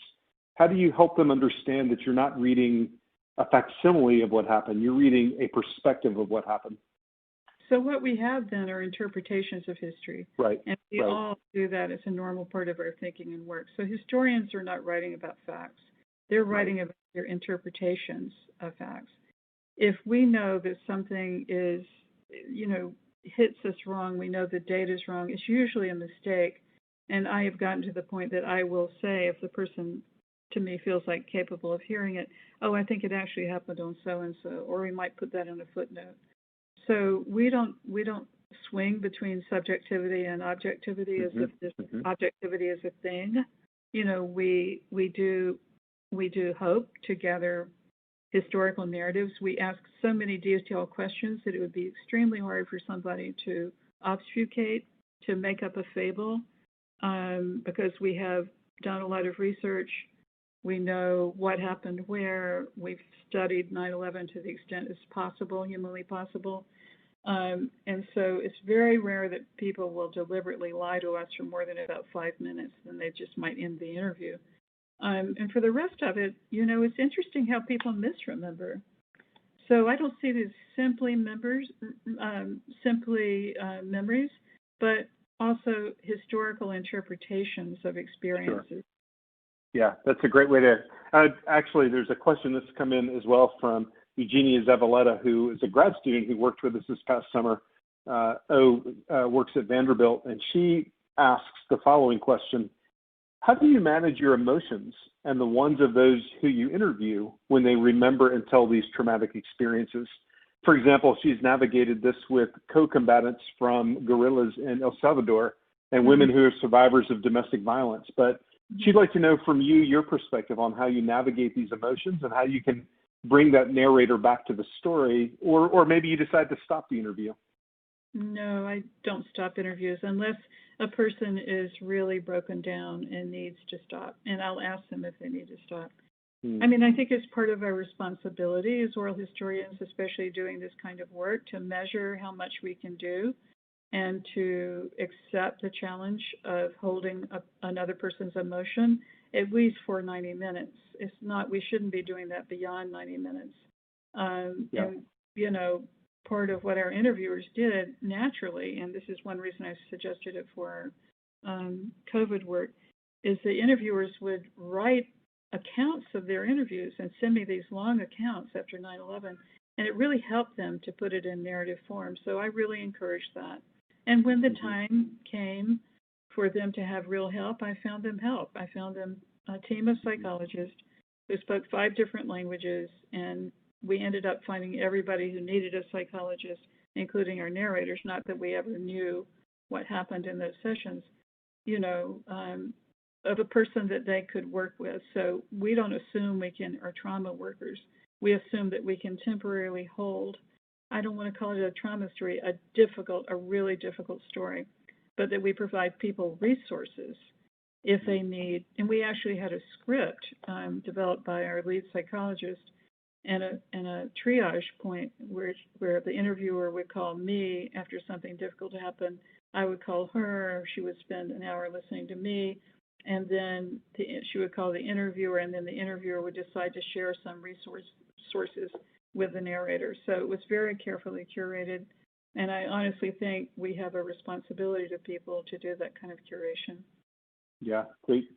how do you help them understand that you're not reading a facsimile of what happened, you're reading a perspective of what happened? So what we have then are interpretations of history. Right. And we all do that as a normal part of our thinking and work. So historians are not writing about facts. They're writing about their interpretations of facts. If we know that something is, hits us wrong, we know the data is wrong, it's usually a mistake. And I have gotten to the point that I will say, if the person to me feels like capable of hearing it, oh, I think it actually happened on so and so, or we might put that in a footnote. So we don't swing between subjectivity and objectivity as if this objectivity is a thing. You know, we do hope to gather historical narratives. We ask so many detailed questions that it would be extremely hard for somebody to obfuscate, to make up a fable, because we have done a lot of research. We know what happened where. We've studied 9/11 to the extent it's possible, humanly possible. And so it's very rare that people will deliberately lie to us for more than about 5 minutes, then they just might end the interview. And for the rest of it, you know, it's interesting how people misremember. So I don't see it as simply memories, but also historical interpretations of experiences. Sure. Yeah, that's a great way to. Actually, there's a question that's come in as well from Eugenia Zavaleta, who is a grad student who worked with us this past summer. Works at Vanderbilt, and she asks the following question: how do you manage your emotions and the ones of those who you interview when they remember and tell these traumatic experiences? For example, she's navigated this with co-combatants from guerrillas in El Salvador and women who are survivors of domestic violence. But she'd like to know from you your perspective on how you navigate these emotions and how you can bring that narrator back to the story, or maybe you decide to stop the interview. No, I don't stop interviews unless a person is really broken down and needs to stop, and I'll ask them if they need to stop. I mean, I think it's part of our responsibility as oral historians, especially doing this kind of work, to measure how much we can do and to accept the challenge of holding another person's emotion at least for 90 minutes. It's not, we shouldn't be doing that beyond 90 minutes. And, you know, part of what our interviewers did naturally, and this is one reason I suggested it for COVID work, is the interviewers would write accounts of their interviews and send me these long accounts after 9/11, and it really helped them to put it in narrative form. So I really encouraged that. And when the time came for them to have real help, I found them help. I found them a team of psychologists who spoke 5 different languages, and we ended up finding everybody who needed a psychologist, including our narrators. Not that we ever knew what happened in those sessions, you know, of a person that they could work with. So we don't assume we can, or trauma workers, we assume that we can temporarily hold, I don't want to call it a trauma story, a really difficult story, but that we provide people resources if they need. And we actually had a script developed by our lead psychologist and a triage point where the interviewer would call me after something difficult happened. I would call her, she would spend an hour listening to me, and then she would call the interviewer, and then the interviewer would decide to share some sources with the narrator. So it was very carefully curated, and I honestly think we have a responsibility to people to do that kind of curation. Yeah,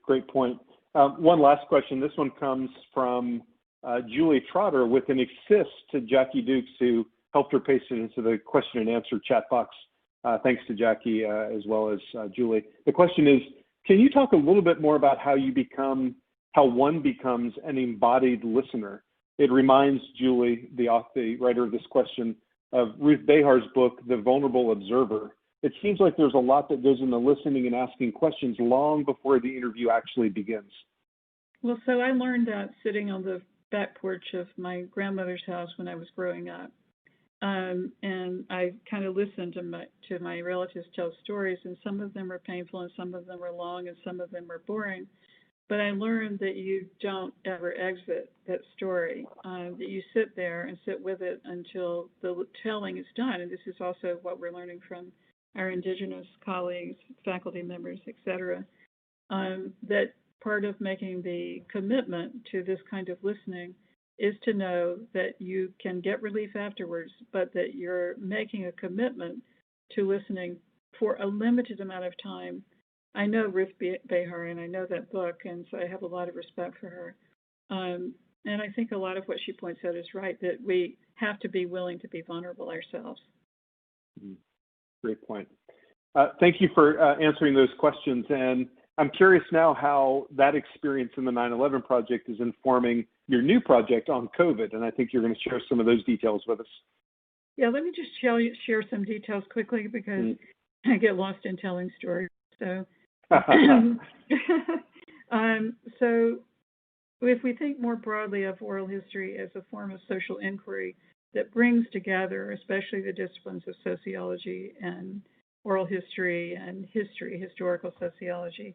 great point. One last question. This one comes from Julie Trotter with an assist to Jackie Dukes, who helped her paste it into the question and answer chat box. Thanks to Jackie as well as Julie. The question is, can you talk a little bit more about how one becomes an embodied listener? It reminds Julie, the writer of this question, of Ruth Behar's book, The Vulnerable Observer. It seems like there's a lot that goes into listening and asking questions long before the interview actually begins. Well, so I learned that sitting on the back porch of my grandmother's house when I was growing up. And I kind of listened to my relatives tell stories, and some of them were painful, and some of them were long, and some of them were boring. But I learned that you don't ever exit that story, that you sit there and sit with it until the telling is done. And this is also what we're learning from our Indigenous colleagues, faculty members, et cetera, that part of making the commitment to this kind of listening is to know that you can get relief afterwards, but that you're making a commitment to listening for a limited amount of time. I know Ruth Behar, and I know that book, and so I have a lot of respect for her. And I think a lot of what she points out is right, that we have to be willing to be vulnerable ourselves. Great point. Thank you for answering those questions. And I'm curious now how that experience in the 9/11 project is informing your new project on COVID. And I think you're going to share some of those details with us. Yeah, let me just share some details quickly because I get lost in telling stories. So, so if we think more broadly of oral history as a form of social inquiry that brings together, especially the disciplines of sociology and oral history and historical sociology,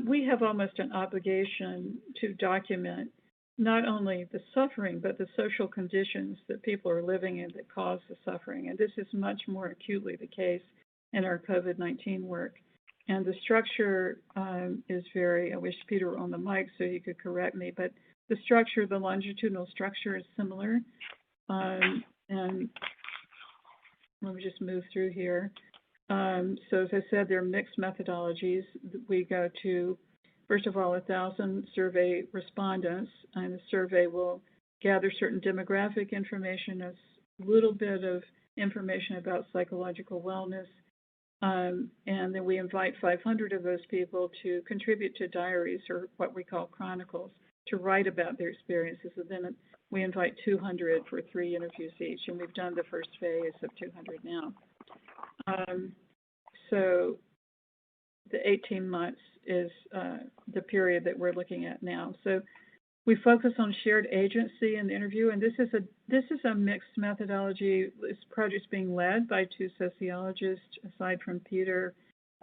we have almost an obligation to document not only the suffering, but the social conditions that people are living in that cause the suffering. And this is much more acutely the case in our COVID-19 work. And the structure is very, I wish Peter were on the mic so he could correct me, but the structure, the longitudinal structure is similar. And let me just move through here. So as I said, there are mixed methodologies. We go to, first of all, 1,000 survey respondents, and the survey will gather certain demographic information, a little bit of information about psychological wellness, and then we invite 500 of those people to contribute to diaries, or what we call chronicles, to write about their experiences. And then we invite 200 for 3 interviews each, and we've done the first phase of 200 now. So the 18 months is the period that we're looking at now. So we focus on shared agency in the interview, and this is a mixed methodology. This project's being led by 2 sociologists, aside from Peter,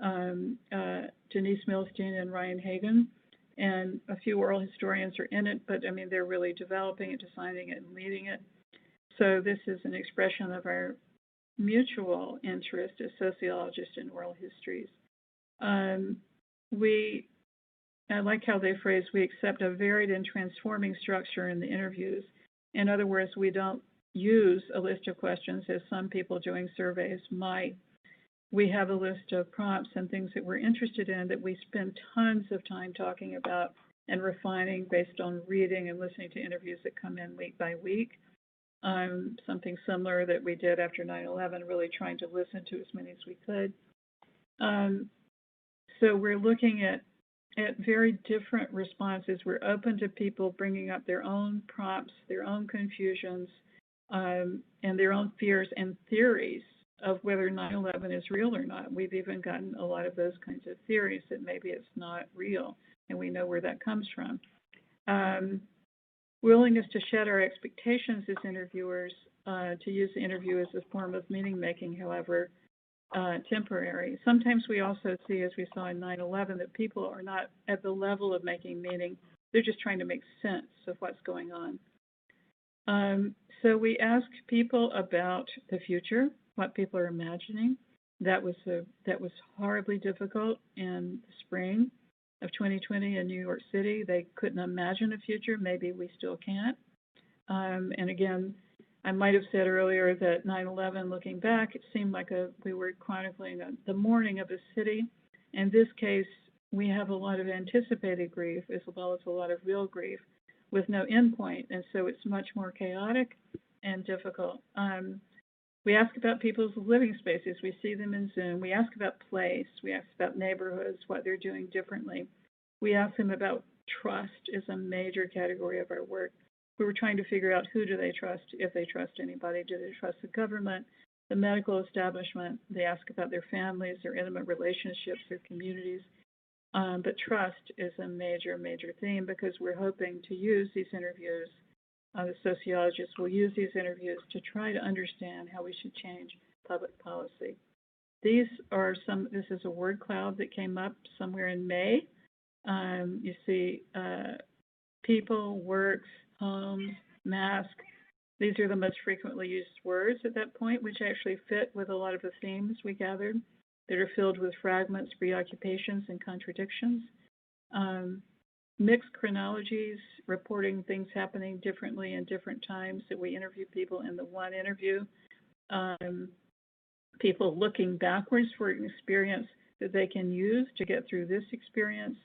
Denise Milstein and Ryan Hagan, and a few oral historians are in it, but I mean, they're really developing it, designing it, and leading it. So this is an expression of our mutual interest as sociologists in oral histories. I like how they phrase, we accept a varied and transforming structure in the interviews. In other words, we don't use a list of questions as some people doing surveys might. We have a list of prompts and things that we're interested in that we spend tons of time talking about and refining based on reading and listening to interviews that come in week by week. Something similar that we did after 9/11, really trying to listen to as many as we could. So we're looking at very different responses. We're open to people bringing up their own prompts, their own confusions, and their own fears and theories of whether 9/11 is real or not. We've even gotten a lot of those kinds of theories that maybe it's not real, and we know where that comes from. Willingness to shed our expectations as interviewers, to use the interview as a form of meaning making, however, temporary. Sometimes we also see, as we saw in 9/11, that people are not at the level of making meaning. They're just trying to make sense of what's going on. So we ask people about the future, what people are imagining. That was horribly difficult in the spring of 2020 in New York City. They couldn't imagine a future. Maybe we still can't. And again, I might have said earlier that 9/11, looking back, it seemed like we were chronicling the mourning of a city. In this case, we have a lot of anticipated grief as well as a lot of real grief with no endpoint, and so it's much more chaotic and difficult. We ask about people's living spaces. We see them in Zoom. We ask about place. We ask about neighborhoods, what they're doing differently. We ask them about trust is a major category of our work. We were trying to figure out who do they trust, if they trust anybody. Do they trust the government, the medical establishment? They ask about their families, their intimate relationships, their communities. But trust is a major, major theme because we're hoping to use these interviews. The sociologists will use these interviews to try to understand how we should change public policy. This is a word cloud that came up somewhere in May. You see people, works, homes, mask. These are the most frequently used words at that point, which actually fit with a lot of the themes we gathered that are filled with fragments, preoccupations, and contradictions. Mixed chronologies, reporting things happening differently in different times that we interview people in the one interview. People looking backwards for an experience that they can use to get through this experience.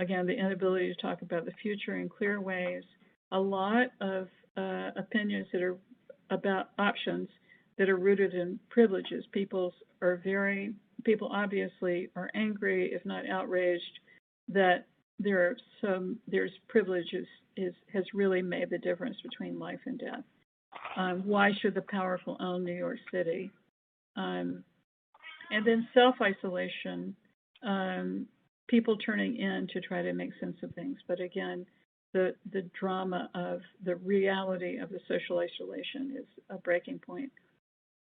Again, the inability to talk about the future in clear ways. A lot of opinions that are about options that are rooted in privileges. People obviously are angry, if not outraged, that there's privileges has really made the difference between life and death. Why should the powerful own New York City? And then self-isolation, people turning in to try to make sense of things. But again, the drama of the reality of the social isolation is a breaking point.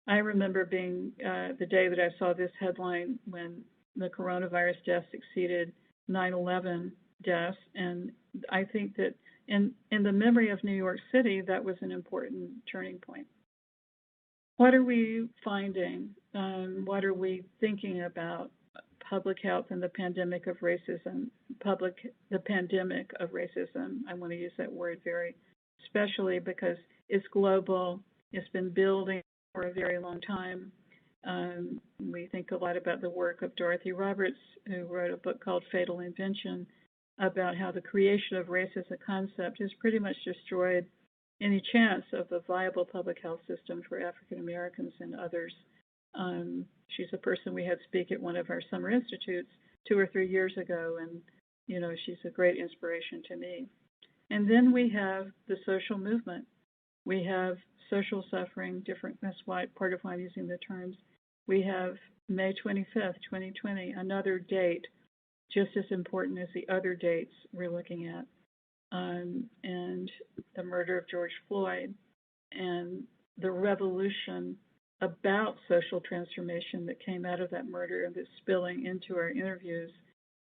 I remember being the day that I saw this headline when the coronavirus deaths exceeded 9/11 deaths, and I think that in the memory of New York City, that was an important turning point. What are we finding? What are we thinking about public health and the pandemic of racism? The pandemic of racism, I want to use that word very specially because it's global. It's been building for a very long time. We think a lot about the work of Dorothy Roberts, who wrote a book called Fatal Invention, about how the creation of race as a concept has pretty much destroyed any chance of a viable public health system for African Americans and others. She's a person we had speak at one of our summer institutes 2 or 3 years ago, and she's a great inspiration to me. And then we have the social movement. We have social suffering, different. That's why part of why I'm using the terms. We have May 25th, 2020, another date just as important as the other dates we're looking at, and the murder of George Floyd and the revolution about social transformation that came out of that murder and that's spilling into our interviews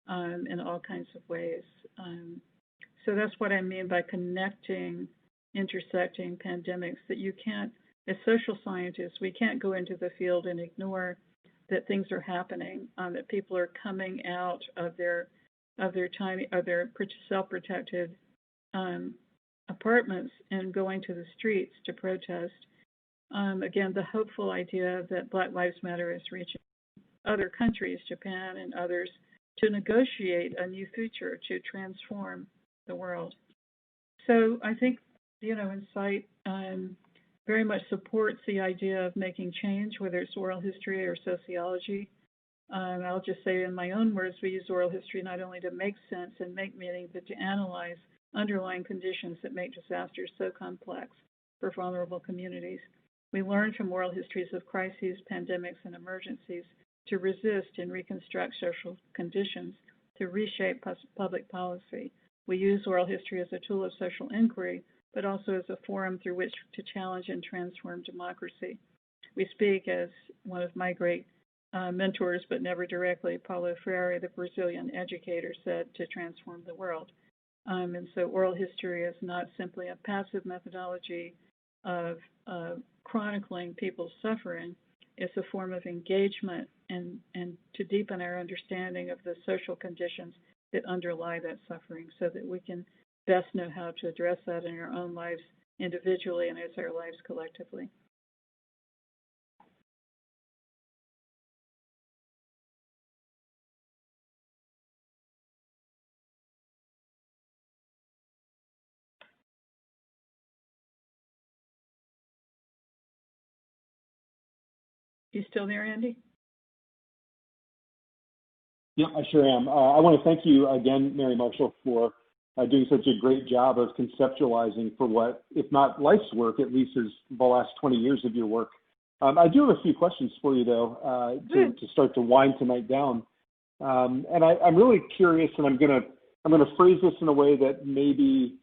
in all kinds of ways. So that's what I mean by connecting, intersecting pandemics, that you can't, as social scientists, we can't go into the field and ignore that things are happening, that people are coming out of their self-protected apartments and going to the streets to protest. Again, the hopeful idea that Black Lives Matter is reaching other countries, Japan and others, to negotiate a new future, to transform the world. So I think, Insight very much supports the idea of making change, whether it's oral history or sociology. I'll just say in my own words, we use oral history not only to make sense and make meaning, but to analyze underlying conditions that make disasters so complex for vulnerable communities. We learn from oral histories of crises, pandemics, and emergencies to resist and reconstruct social conditions, to reshape public policy. We use oral history as a tool of social inquiry, but also as a forum through which to challenge and transform democracy. We speak, as one of my great mentors, but never directly, Paulo Freire, the Brazilian educator, said, to transform the world. And so oral history is not simply a passive methodology of chronicling people's suffering. It's a form of engagement and to deepen our understanding of the social conditions that underlie that suffering so that we can best know how to address that in our own lives individually and as our lives collectively. You still there, Andy? Yeah, I sure am. I want to thank you again, Mary Marshall, for doing such a great job of conceptualizing for what, if not life's work, at least is the last 20 years of your work. I do have a few questions for you, though, to start to wind tonight down. And I'm really curious, and I'm gonna phrase this in a way that maybe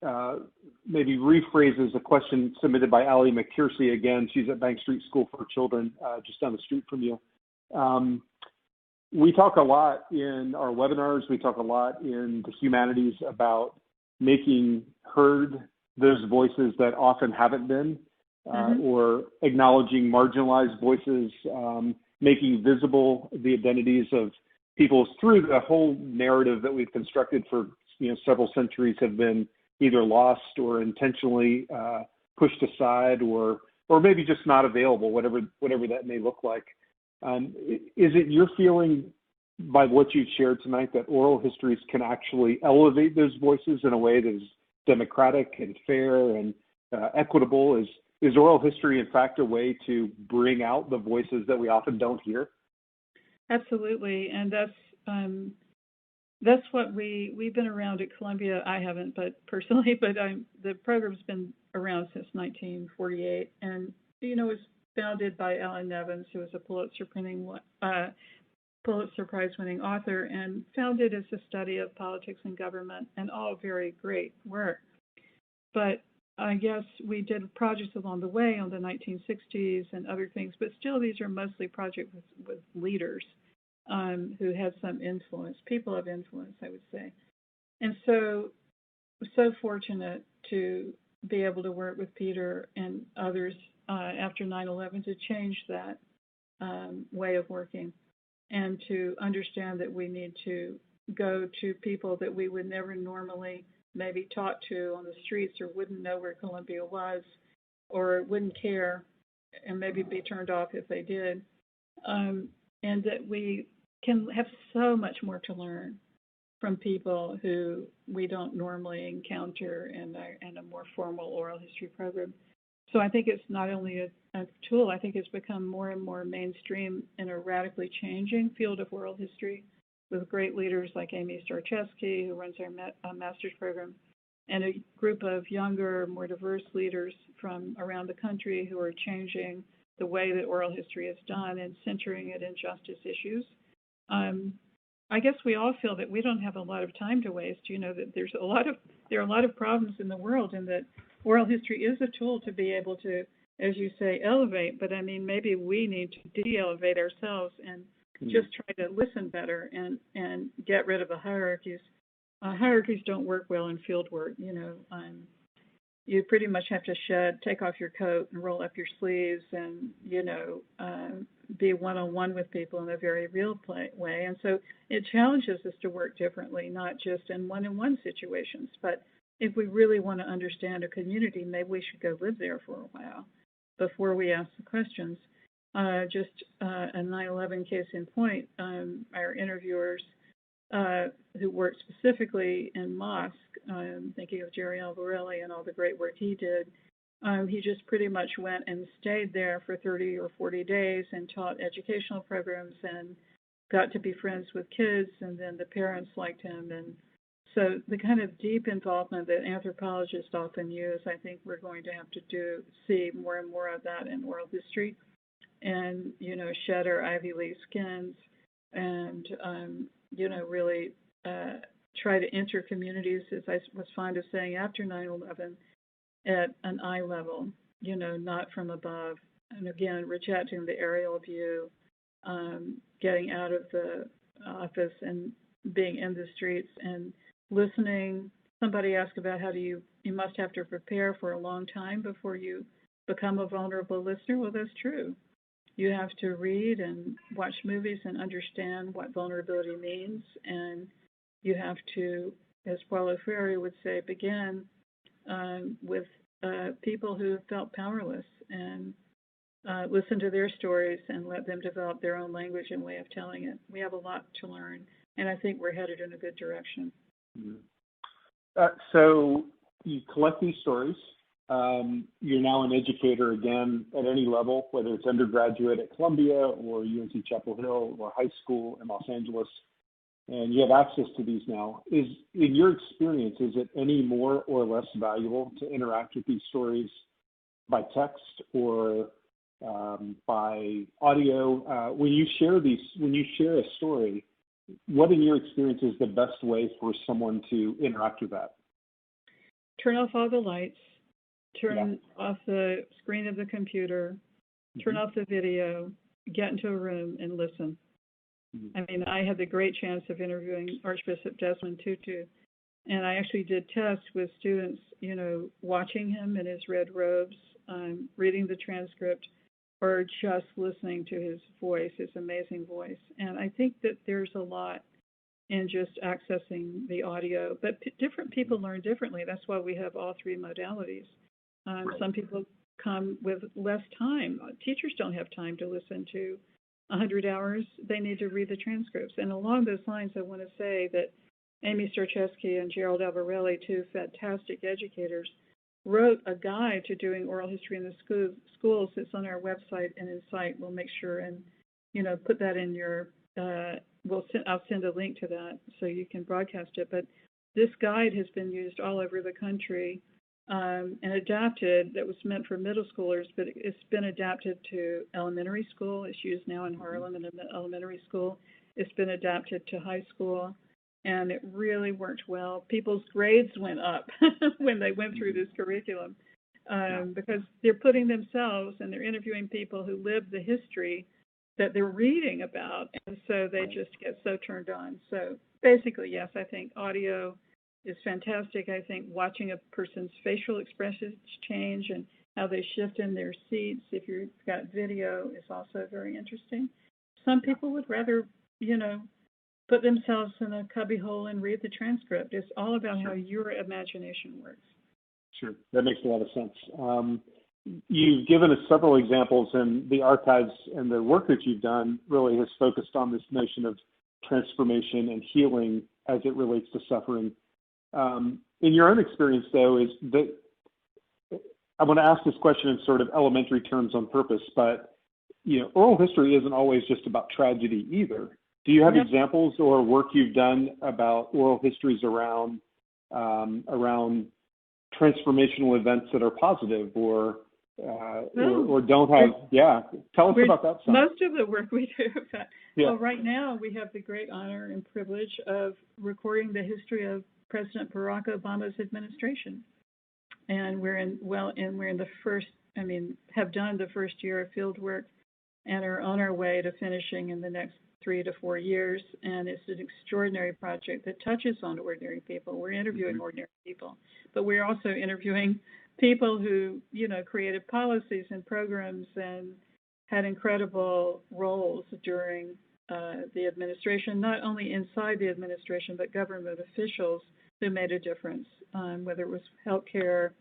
rephrases a question submitted by Allie McKersey again. She's at Bank Street School for Children, just down the street from you. We talk a lot in our webinars, we talk a lot in the humanities about making heard those voices that often haven't been, or acknowledging marginalized voices, making visible the identities of people through the whole narrative that we've constructed for several centuries have been either lost or intentionally pushed aside or maybe just not available, whatever that may look like. Is it your feeling by what you've shared tonight that oral histories can actually elevate those voices in a way that is democratic and fair and equitable? is oral history, in fact, a way to bring out the voices that we often don't hear? Absolutely, and that's what we've been around at Columbia. I haven't, but personally, but the program's been around since 1948, and it was founded by Alan Nevins, who was a Pulitzer Prize-winning author, and founded as a study of politics and government, and all very great work. But I guess we did projects along the way on the 1960s and other things, but still these are mostly projects with leaders who had some influence, people of influence, I would say. And so fortunate to be able to work with Peter and others after 9/11 to change that way of working, and to understand that we need to go to people that we would never normally maybe talk to on the streets, or wouldn't know where Columbia was, or wouldn't care, and maybe be turned off if they did, and that we can have so much more to learn from people who we don't normally encounter in a more formal oral history program. So I think it's not only a tool, I think it's become more and more mainstream in a radically changing field of oral history, with great leaders like Amy Starczewski, who runs our master's program, and a group of younger, more diverse leaders from around the country who are changing the way that oral history is done and centering it in justice issues. I guess we all feel that we don't have a lot of time to waste. That there are a lot of problems in the world, and that oral history is a tool to be able to, as you say, elevate. But I mean, maybe we need to de-elevate ourselves and just try to listen better and get rid of the hierarchies. Hierarchies don't work well in field work. You pretty much have to take off your coat and roll up your sleeves, and be one-on-one with people in a very real way. And so it challenges us to work differently, not just in one-on-one situations, but if we really want to understand a community, maybe we should go live there for a while before we ask the questions. Just a 9/11 case in point, our interviewers who worked specifically in mosque, thinking of Jerry Alvarelli and all the great work he did, he just pretty much went and stayed there for 30 or 40 days and taught educational programs and got to be friends with kids, and then the parents liked him. And so the kind of deep involvement that anthropologists often use, I think we're going to have to see more and more of that in oral history, and, shed our Ivy League skins, and, really try to enter communities, as I was fond of saying after 9/11, at an eye level, not from above. And again, rejecting the aerial view, getting out of the office and being in the streets and listening. Somebody asked about how you must have to prepare for a long time before you become a vulnerable listener. Well, that's true. You have to read and watch movies and understand what vulnerability means, and you have to, as Paulo Freire would say, begin with people who felt powerless, and listen to their stories and let them develop their own language and way of telling it. We have a lot to learn, and I think we're headed in a good direction. So you collect these stories. You're now an educator again at any level, whether it's undergraduate at Columbia or UNC Chapel Hill or high school in Los Angeles, and you have access to these now. In your experience, is it any more or less valuable to interact with these stories by text or by audio? When you share a story, what in your experience is the best way for someone to interact with that? Turn off all the lights. Turn off the screen of the computer, turn off the video, get into a room and listen. I mean, I had the great chance of interviewing Archbishop Desmond Tutu, and I actually did tests with students, watching him in his red robes, reading the transcript, or just listening to his voice, his amazing voice. And I think that there's a lot in just accessing the audio, but different people learn differently. That's why we have all three modalities. Some people come with less time. Teachers don't have time to listen to 100 hours. They need to read the transcripts. And along those lines, I want to say that Amy Starczewski and Gerald Alvarelli, two fantastic educators, wrote a guide to doing oral history in the schools. It's on our website and in site. We'll make sure and, put that in your, I'll send a link to that so you can broadcast it. But this guide has been used all over the country and adapted. That was meant for middle schoolers, but it's been adapted to elementary school. It's used now in Harlem in elementary school. It's been adapted to high school, and it really worked well. People's grades went up when they went through this curriculum because they're putting themselves and they're interviewing people who live the history that they're reading about, and so they just get so turned on. So basically, yes, I think audio is fantastic. I think watching a person's facial expressions change and how they shift in their seats, if you've got video, is also very interesting. Some people would rather, put themselves in a cubbyhole and read the transcript. It's all about how your imagination works. Sure, that makes a lot of sense. You've given us several examples, and the archives and the work that you've done really has focused on this notion of transformation and healing as it relates to suffering. In your own experience, though, I want to ask this question in sort of elementary terms on purpose, but oral history isn't always just about tragedy either. Do you have examples or work you've done about oral histories around transformational events that are positive or don't have? Yeah, tell us about that. Most of the work we do. Well, right now we have the great honor and privilege of recording the history of President Barack Obama's administration, and we're in the first. Have done the first year of field work, and are on our way to finishing in the next 3 to 4 years. And it's an extraordinary project that touches on ordinary people. We're interviewing ordinary people, but we're also interviewing people who, created policies and programs and had incredible roles during the administration, not only inside the administration, but government officials who made a difference, whether it was healthcare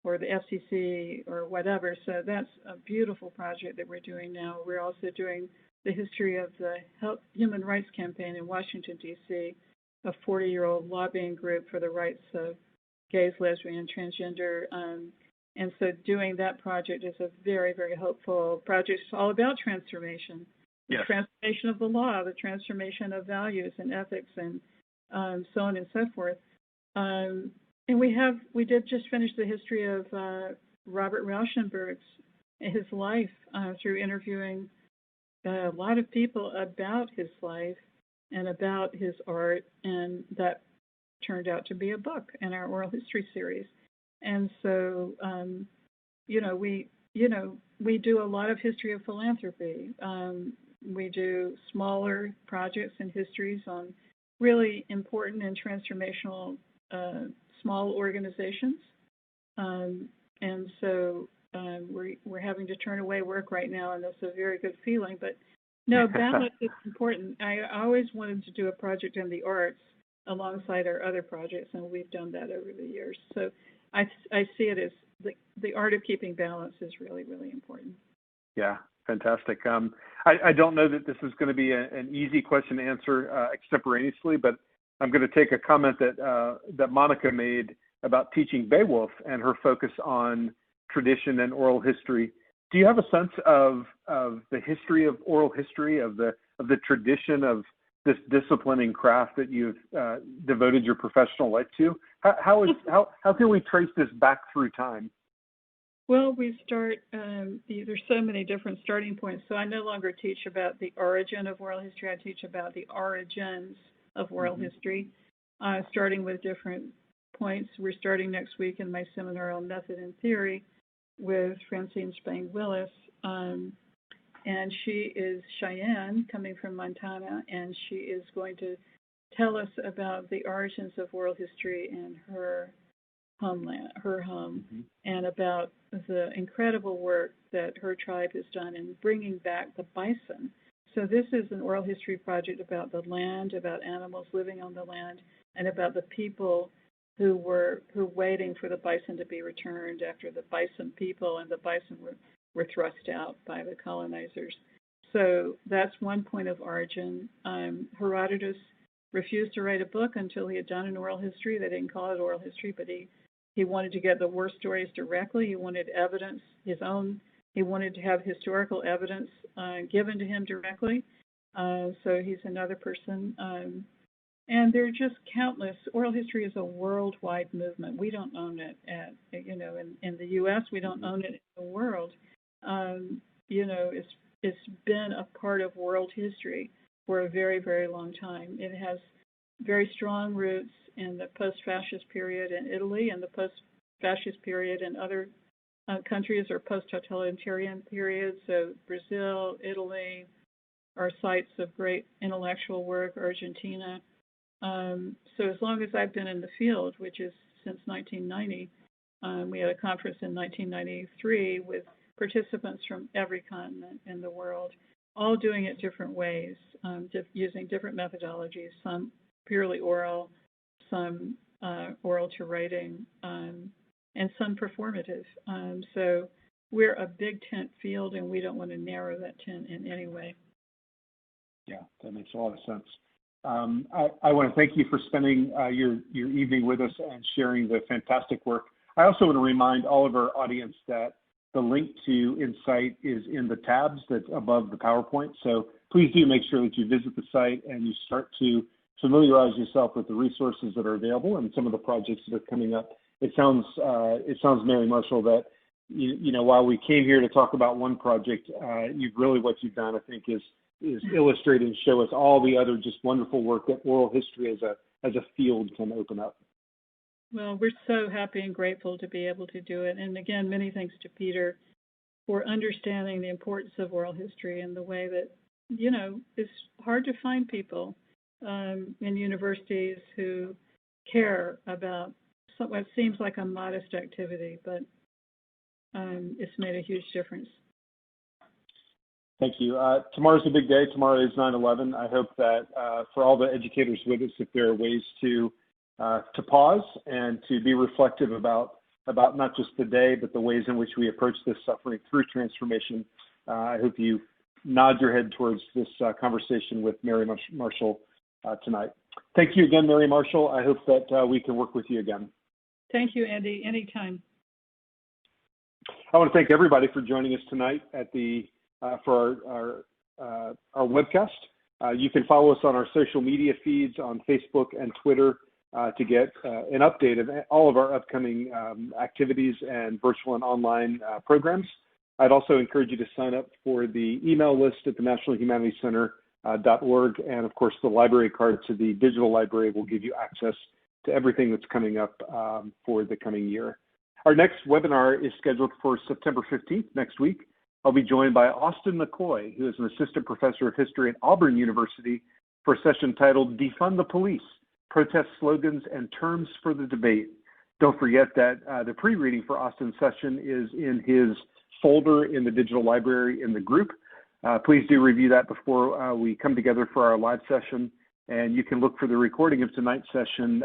or the FCC or whatever. So that's a beautiful project that we're doing now. We're also doing the history of the Human Rights Campaign in Washington, D.C., a 40-year-old lobbying group for the rights of gays, lesbian, transgender. And so doing that project is a very, very hopeful project. It's all about transformation, the transformation of the law, the transformation of values and ethics, and so on and so forth. And we did just finish the history of Robert Rauschenberg's his life through interviewing a lot of people about his life and about his art, and that turned out to be a book in our oral history series. And so, we do a lot of history of philanthropy. We do smaller projects and histories on really important and transformational small organizations. And so we're having to turn away work right now, and that's a very good feeling. But no, balance is important. I always wanted to do a project in the arts alongside our other projects, and we've done that over the years. So I see it as the art of keeping balance is really, really important. Yeah, fantastic. I don't know that this is going to be an easy question to answer extemporaneously, but I'm going to take a comment that Monica made about teaching Beowulf and her focus on tradition and oral history. Do you have a sense of the history of oral history, of the tradition of this disciplining craft that you've devoted your professional life to? How can we trace this back through time? Well, we start, there's so many different starting points. So I no longer teach about the origin of oral history. I teach about the origins of oral history, starting with different points. We're starting next week in my seminar on method and theory with Francine Spain-Willis. And she is Cheyenne, coming from Montana, and she is going to tell us about the origins of oral history in her homeland, her home, and about the incredible work that her tribe has done in bringing back the bison. So this is an oral history project about the land, about animals living on the land, and about the people who were waiting for the bison to be returned after the bison people and the bison were thrust out by the colonizers. So that's one point of origin. Herodotus refused to write a book until he had done an oral history. They didn't call it oral history, but he He wanted to get the war stories directly. He wanted evidence, his own. He wanted to have historical evidence given to him directly. So he's another person. And there are just countless. Oral history is a worldwide movement. We don't own it in the U.S. We don't own it in the world. It's been a part of world history for a very, very long time. It has very strong roots in the post-fascist period in Italy and the post-fascist period in other countries or post-totalitarian periods. So Brazil, Italy are sites of great intellectual work, Argentina. So as long as I've been in the field, which is since 1990, we had a conference in 1993 with participants from every continent in the world, all doing it different ways, using different methodologies, some purely oral, some oral to writing, and some performative. So we're a big tent field, and we don't want to narrow that tent in any way. Yeah, that makes a lot of sense. I want to thank you for spending your evening with us and sharing the fantastic work. I also want to remind all of our audience that the link to Insight is in the tabs that's above the PowerPoint. So please do make sure that you visit the site and you start to familiarize yourself with the resources that are available and some of the projects that are coming up. It sounds, Mary Marshall, that while we came here to talk about one project, what you've done, I think, is illustrate and show us all the other just wonderful work that oral history as a field can open up. Well, we're so happy and grateful to be able to do it. And again, many thanks to Peter for understanding the importance of oral history and the way that, it's hard to find people in universities who care about what seems like a modest activity, but it's made a huge difference. Thank you. Tomorrow's a big day. Tomorrow is 9/11. I hope that for all the educators with us, if there are ways to pause and to be reflective about not just the day, but the ways in which we approach this suffering through transformation, I hope you nod your head towards this conversation with Mary Marshall tonight. Thank you again, Mary Marshall. I hope that we can work with you again. Thank you, Andy. Anytime. I want to thank everybody for joining us tonight at for our webcast. You can follow us on our social media feeds on Facebook and Twitter to get an update of all of our upcoming activities and virtual and online programs. I'd also encourage you to sign up for the email list at the National Humanities Center.org, and of course the library card to the digital library will give you access to everything that's coming up for the coming year. Our next webinar is scheduled for September 15th, next week. I'll be joined by Austin McCoy, who is an assistant professor of history at Auburn University, for a session titled Defund the Police, Protest Slogans and Terms for the Debate. Don't forget that the pre-reading for Austin's session is in his folder in the digital library in the group. Please do review that before we come together for our live session, and you can look for the recording of tonight's session.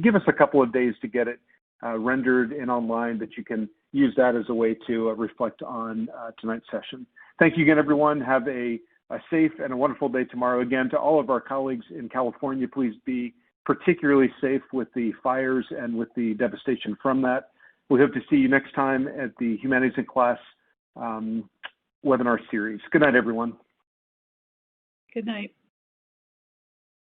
Give us a couple of days to get it rendered and online, but you can use that as a way to reflect on tonight's session. Thank you again, everyone. Have a safe and a wonderful day tomorrow. Again, to all of our colleagues in California, please be particularly safe with the fires and with the devastation from that. We hope to see you next time at the Humanities in Class webinar series. Good night, everyone. Good night.